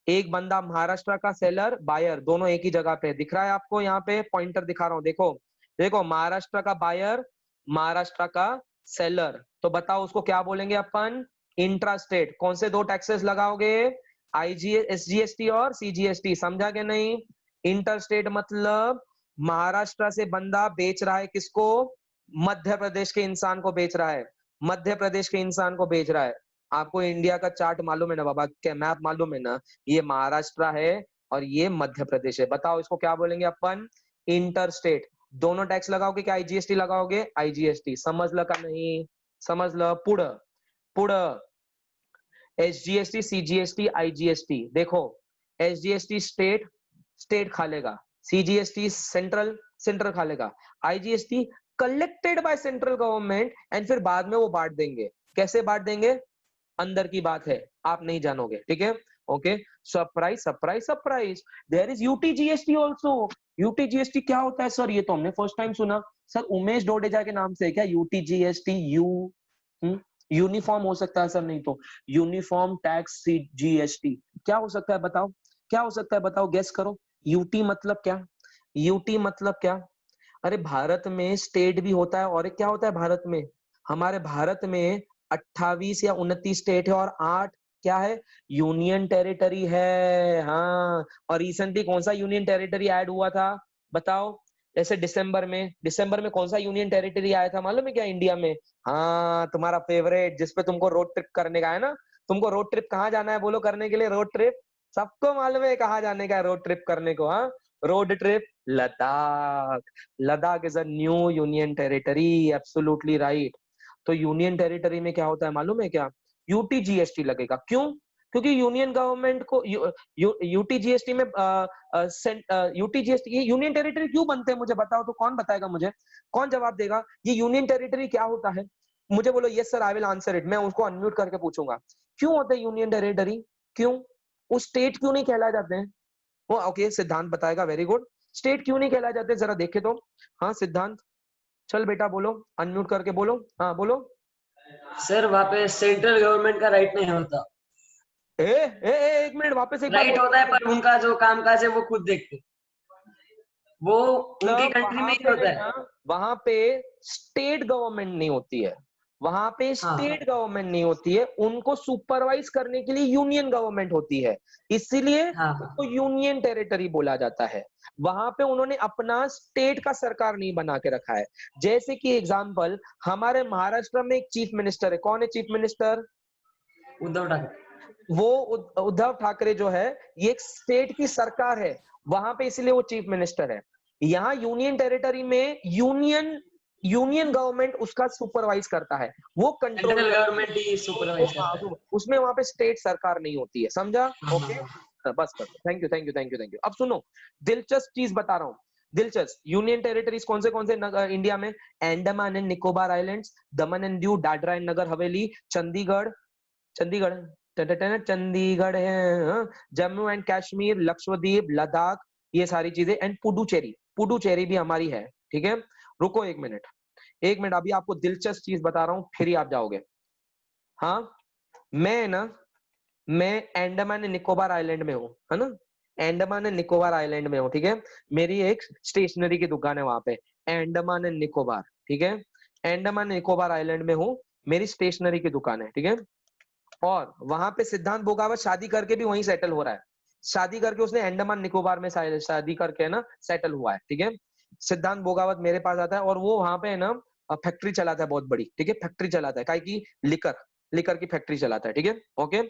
[SPEAKER 1] एक बंदा महाराष्ट्र का सेलर बायर दोनों एक ही जगह पे दिख रहा है आपको, यहाँ पे पॉइंटर दिखा रहा हूँ, देखो देखो, महाराष्ट्र का बायर, महाराष्ट्र का सेलर। तो बताओ उसको क्या बोलेंगे अपन? Intra state. कौन से 2 टैक्सेस लगाओगे? एसजीएसटी और सीजीएसटी। समझा के नहीं? इंटर स्टेट मतलब महाराष्ट्र से बंदा बेच रहा है किसको? मध्य प्रदेश के इंसान को बेच रहा है, मध्य प्रदेश के इंसान को बेच रहा है। आपको इंडिया का चार्ट मालूम है ना बाबा, क्या मैप मालूम है ना? ये महाराष्ट्र है और ये मध्य प्रदेश है। बताओ इसको क्या बोलेंगे अपन? Inter state. दोनों टैक्स लगाओगे क्या आईजीएसटी लगाओगे? आईजीएसटी। समझ ल का नहीं? समझ ल। पुढं पुढं एसजीएसटी, सीजीएसटी, आईजीएसटी। देखो एसजीएसटी स्टेट, स्टेट खा लेगा। सीजीएसटी सेंट्रल, सेंट्रल खा लेगा। IGST collected by central government and फिर बाद में वो बांट देंगे। कैसे बांट देंगे? अंदर की बात है, आप नहीं जानोगे, ठीक है? Okay, surprise surprise surprise. There is UTGST also. UTGST क्या होता है सर? ये तो हमने फर्स्ट टाइम सुना सर। उमेश डोडेजा के नाम से है क्या यूटीजीएसटी? यूनिफॉर्म हो सकता है सर, नहीं तो यूनिफॉर्म टैक्स जीएसटी। क्या हो सकता है बताओ? क्या हो सकता है बताओ? गेस करो। यूटी मतलब क्या? यूटी मतलब क्या? अरे भारत में स्टेट भी होता है, और एक क्या होता है भारत में? हमारे भारत में 28 या 29 स्टेट है और 8 क्या है? यूनियन टेरिटरी है। हाँ, और रिसेंटली कौन सा यूनियन टेरिटरी ऐड हुआ था बताओ? जैसे दिसंबर में कौन सा यूनियन टेरिटरी आया था मालूम है क्या इंडिया में? हाँ, तुम्हारा फेवरेट, जिसपे तुमको रोड ट्रिप करने का है ना। तुमको रोड ट्रिप कहाँ जाना है बोलो करने के लिए? रोड ट्रिप सबको मालूम है कहाँ जाने का है रोड ट्रिप करने को? हाँ, road trip Ladakh. Ladakh is a new union territory, absolutely right. तो यूनियन टेरिटरी में क्या होता है मालूम है क्या? यूटीजीएसटी लगेगा। क्यों? क्योंकि यूनियन गवर्नमेंट को यूटीजीएसटी में यूटीजीएसटी यूनियन टेरिटरी क्यों बनते हैं मुझे बताओ तो? कौन बताएगा मुझे? कौन जवाब देगा? ये यूनियन टेरिटरी क्या होता है? मुझे बोलो yes sir, I will answer it. मैं उसको अनम्यूट करके पूछूंगा क्यों होता है यूनियन टेरिटरी? क्यों? वो स्टेट क्यों नहीं कहलाए जाते हैं? वो ओके, सिद्धांत बताएगा। Very good. स्टेट क्यों नहीं कहलाए जाते जरा देखे तो। हाँ सिद्धांत, चल बेटा बोलो, अनम्यूट करके बोलो। हाँ बोलो।
[SPEAKER 5] सर वहाँ पे सेंट्रल गवर्नमेंट का राइट नहीं होता।
[SPEAKER 1] एक मिनट, वापस एक बार
[SPEAKER 5] राइट होता है पर उनका जो कामकाज है वो खुद देखते, वो उनकी कंट्री में ही होता है।
[SPEAKER 1] वहां पे स्टेट गवर्नमेंट नहीं होती है, वहां पे स्टेट गवर्नमेंट नहीं होती है, उनको सुपरवाइज करने के लिए यूनियन गवर्नमेंट होती है, इसीलिए उसको यूनियन टेरिटरी बोला जाता है। वहां पे उन्होंने अपना स्टेट का सरकार नहीं बना के रखा है। जैसे कि एग्जांपल, हमारे महाराष्ट्र में एक चीफ मिनिस्टर है। कौन है चीफ मिनिस्टर?
[SPEAKER 5] उद्धव ठाकरे।
[SPEAKER 1] वो उद्धव ठाकरे जो है, ये एक स्टेट की सरकार है वहां पे, इसलिए वो चीफ मिनिस्टर है। यहाँ यूनियन टेरिटरी में यूनियन गवर्नमेंट उसका सुपरवाइज करता है, वो कंट्रोल
[SPEAKER 5] गवर्नमेंट ही सुपरवाइज करता है।
[SPEAKER 1] उसमें वहां पे स्टेट सरकार नहीं होती है। समझा? ओके, बस बस, thank you thank you thank you thank you. अब सुनो, दिलचस्प चीज बता रहा हूँ, दिलचस्प। यूनियन टेरिटरीज कौन से इंडिया में? Andaman and Nicobar islands, Daman and Diu, Dadra and Nagar Haveli, Chandigarh Chandigarh है, जम्मू एंड कश्मीर, लक्षद्वीप, लद्दाख, ये सारी चीजें, एंड पुडुचेरी भी हमारी है। ठीक है, रुको एक मिनट, अभी आपको दिलचस्प चीज बता रहा हूँ, फिर ही आप जाओगे। हाँ, मैं अंडमान एंड निकोबार आइलैंड में हूँ, है ना? अंडमान एंड निकोबार आइलैंड में हूँ, ठीक है? मेरी एक स्टेशनरी की दुकान है वहां पे, अंडमान एंड निकोबार, ठीक है? अंडमान एंड निकोबार आइलैंड में हूँ, मेरी स्टेशनरी की दुकान है, ठीक है? और वहां पे सिद्धांत बोगावत शादी करके भी वहीं सेटल हो रहा है। शादी करके उसने अंडमान निकोबार में शादी करके है ना सेटल हुआ है, ठीक है? सिद्धांत बोगावत मेरे पास आता है और वो वहां पे है ना फैक्ट्री चलाता है बहुत बड़ी, ठीक है? फैक्ट्री चलाता है, काहे की? लिकर की फैक्ट्री चलाता है, ठीक है? ओके,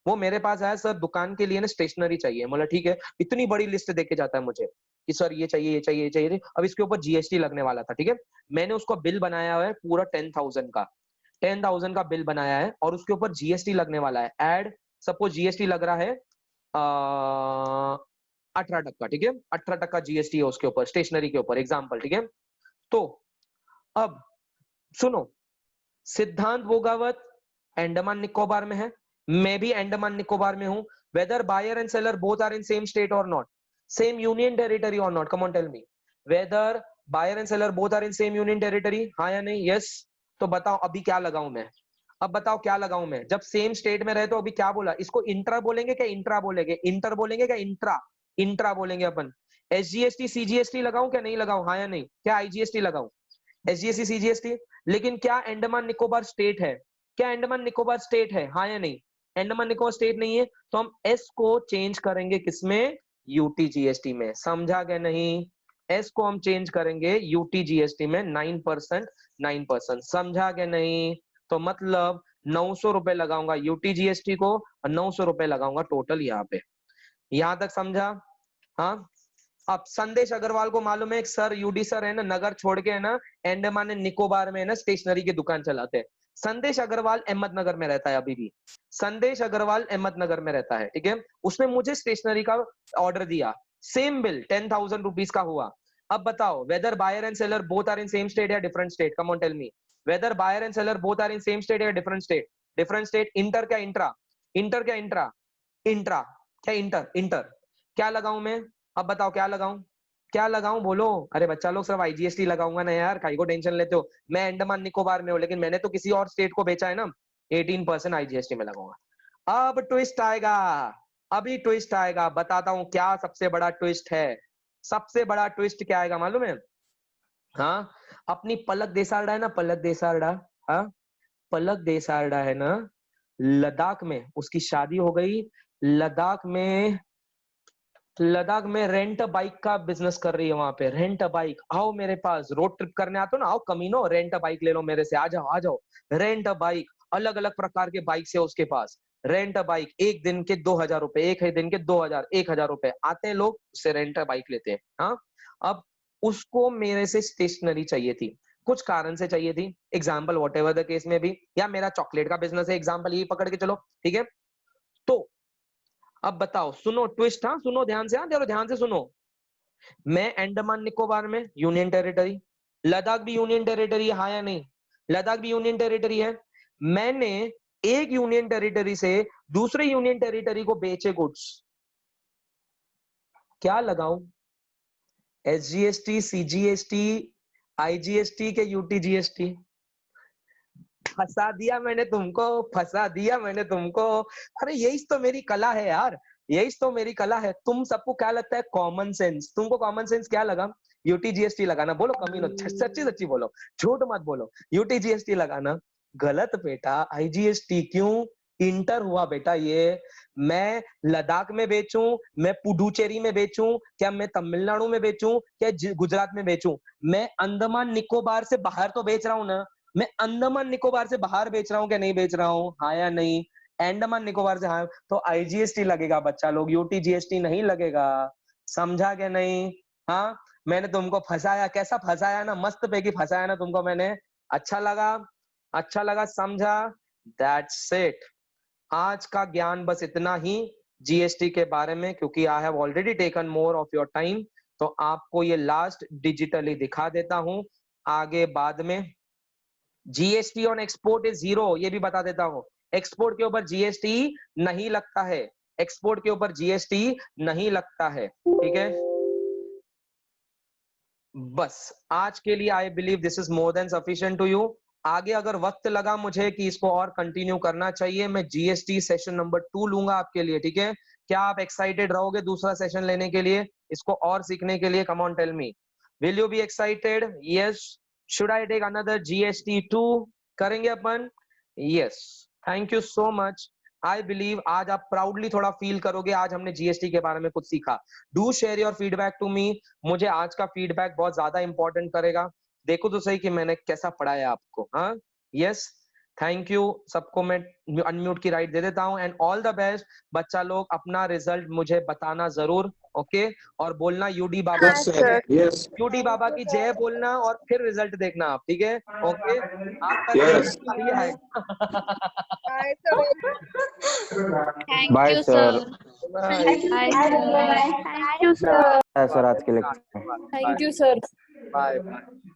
[SPEAKER 1] वो मेरे पास आया, सर दुकान के लिए ना स्टेशनरी चाहिए। मतलब ठीक है, इतनी बड़ी लिस्ट देके जाता है मुझे कि सर ये चाहिए ये चाहिए ये चाहिए। अब इसके ऊपर जीएसटी लगने वाला था, ठीक है? मैंने उसको बिल बनाया हुआ है पूरा 10,000 का बिल बनाया है और उसके ऊपर जीएसटी लगने वाला है। एड सपोज जीएसटी लग रहा है 18%, ठीक है? 18% जीएसटी है उसके ऊपर, स्टेशनरी के ऊपर, एग्जाम्पल, ठीक है? तो अब सुनो, सिद्धांत बोगावत अंडमान निकोबार में है, मैं भी अंडमान निकोबार में हूं, whether buyer and seller both are in same state or not, same union territory or not, come on tell me, whether buyer and seller both are in same union territory, हाँ या नहीं? yes. तो बताओ अभी क्या लगाऊं मैं, अब बताओ क्या लगाऊं मैं, जब सेम स्टेट में रहे तो अभी क्या बोला, इसको इंट्रा बोलेंगे क्या इंट्रा बोलेंगे, इंटर बोलेंगे क्या इंट्रा, इंट्रा बोलेंगे अपन। एसजीएसटी सीजीएसटी लगाऊं क्या नहीं लगाऊं, हाँ या नहीं? क्या आईजीएसटी लगाऊं, एसजीएसटी सीजीएसटी? लेकिन क्या अंडमान निकोबार स्टेट है, क्या अंडमान निकोबार स्टेट है, हाँ या नहीं? अंडमान निकोबार स्टेट नहीं है, तो हम एस को चेंज करेंगे किसमें, यूटीजीएसटी में। समझा क्या नहीं? एस को हम चेंज करेंगे यूटीजीएसटी में 9%, 9%। समझा क्या नहीं? तो मतलब 900 रुपए लगाऊंगा यूटीजीएसटी को और 900 रुपए लगाऊंगा टोटल यहाँ पे। यहां तक समझा? हाँ। अब संदेश अग्रवाल को मालूम है, एक सर यूडी सर है ना, नगर छोड़ के है ना अंडमान एंड निकोबार में है ना स्टेशनरी की दुकान चलाते हैं। संदेश अग्रवाल अहमदनगर में रहता है अभी भी, संदेश अग्रवाल अहमदनगर में रहता है, ठीक है। उसने मुझे स्टेशनरी का ऑर्डर दिया, सेम बिल 10,000 रुपीज का हुआ। अब बताओ whether buyer and seller both are in same state या different state, come on tell me, whether buyer and seller both are in same state या different state, different state. Inter क्या intra, inter क्या intra, intra क्या inter, inter क्या लगाऊं मैं, अब बताओ क्या लगाऊं, क्या लगाऊं बोलो। अरे बच्चा लोग सिर्फ आईजीएसटी लगाऊंगा ना यार, काई को टेंशन लेते हो, मैं अंडमान निकोबार में हूं लेकिन मैंने तो किसी और स्टेट को बेचा है ना, 18% आईजीएसटी में लगाऊंगा। अब ट्विस्ट आएगा, अभी ट्विस्ट आएगा, बताता हूं क्या सबसे बड़ा ट्विस्ट है। सबसे बड़ा ट्विस्ट क्या आएगा मालूम है? हाँ, अपनी पलक देसारडा है ना, पलक देसारडा, हाँ पलक देसारडा है ना, लद्दाख में उसकी शादी हो गई, लद्दाख में रेंट बाइक का बिजनेस कर रही है वहां पे, रेंट बाइक। आओ मेरे पास, रोड ट्रिप करने आते हो ना, आओ कमीनो, रेंट बाइक ले लो मेरे से, आ जाओ आ जाओ। रेंट बाइक, अलग अलग प्रकार के बाइक है उसके पास, रेंट बाइक, एक दिन के 2,000 रुपए, एक दिन के 2,000, 1,000 रुपए आते हैं लोग उससे रेंट बाइक लेते हैं। हाँ, अब उसको मेरे से स्टेशनरी चाहिए थी, कुछ कारण से चाहिए थी, example what ever the case में भी, या मेरा चॉकलेट का बिजनेस है, एग्जाम्पल यही पकड़ के चलो, ठीक है। तो अब बताओ, सुनो ट्विस्ट, हाँ सुनो ध्यान से, हाँ ध्यान से सुनो। मैं अंडमान निकोबार में यूनियन टेरिटरी, लद्दाख भी यूनियन टेरिटरी है, हाँ या नहीं? लद्दाख भी यूनियन टेरिटरी है। मैंने एक यूनियन टेरिटरी से दूसरे यूनियन टेरिटरी को बेचे गुड्स, क्या लगाऊं, एसजीएसटी सीजीएसटी आईजीएसटी के यूटीजीएसटी? फंसा दिया मैंने तुमको, फंसा दिया मैंने तुमको। अरे यही तो मेरी कला है यार, यही तो मेरी कला है। तुम सबको क्या लगता है कॉमन सेंस, तुमको कॉमन सेंस क्या लगा? यूटीजीएसटी लगाना। बोलो कमीनो, सच्ची सच्ची बोलो, झूठ मत बोलो, यूटीजीएसटी लगाना। गलत बेटा, आईजीएसटी क्यों? इंटर हुआ बेटा ये। मैं लद्दाख में बेचूं, मैं पुडुचेरी में बेचूं, क्या मैं तमिलनाडु में बेचूं, क्या गुजरात में बेचूं? मैं अंडमान निकोबार से बाहर तो बेच रहा हूं ना, मैं अंडमान निकोबार से बाहर बेच रहा हूँ क्या नहीं बेच रहा हूँ, हाँ या नहीं? अंडमान निकोबार से हाँ, तो आईजीएसटी लगेगा बच्चा लोग, यूटीजीएसटी नहीं लगेगा। समझा क्या नहीं? हाँ, मैंने तुमको फंसाया, कैसा फंसाया ना, मस्त पैकी फंसाया ना तुमको मैंने। अच्छा लगा, अच्छा लगा, समझा? That's it. आज का ज्ञान बस इतना ही जीएसटी के बारे में, क्योंकि I have already taken more of your time, तो आपको ये लास्ट डिजिटली दिखा देता हूं। आगे बाद में जीएसटी ऑन एक्सपोर्ट इज 0, ये भी बता देता हूं। एक्सपोर्ट के ऊपर जीएसटी नहीं लगता है, एक्सपोर्ट के ऊपर जीएसटी नहीं लगता है, ठीक है। बस आज के लिए I believe this is more than sufficient to you. आगे अगर वक्त लगा मुझे कि इसको और कंटिन्यू करना चाहिए, मैं जीएसटी सेशन नंबर 2 लूंगा आपके लिए, ठीक है। क्या आप एक्साइटेड रहोगे दूसरा सेशन लेने के लिए, इसको और सीखने के लिए? Come on tell me, will you be excited? Yes. Should I take another GST 2? करेंगे अपन? Yes. Thank you so much. I believe आज आप प्राउडली थोड़ा फील करोगे, आज हमने जीएसटी के बारे में कुछ सीखा। Do share your feedback to me. मुझे आज का फीडबैक बहुत ज्यादा इंपॉर्टेंट करेगा। देखो तो सही कि मैंने कैसा पढ़ाया आपको। हाँ, यस, थैंक यू। सबको मैं अनम्यूट की राइट दे देता हूँ। एंड ऑल द बेस्ट बच्चा लोग, अपना रिजल्ट मुझे बताना जरूर, ओके। और बोलना यूडी बाबा, यूडी बाबा की जय बोलना, और फिर रिजल्ट देखना आप, ठीक है, ओके। आपका रिजल्ट अभी आएगा।
[SPEAKER 6] Bye sir.
[SPEAKER 4] Thank you, sir.
[SPEAKER 6] Sir आज के लिए
[SPEAKER 1] thank you sir, bye bye.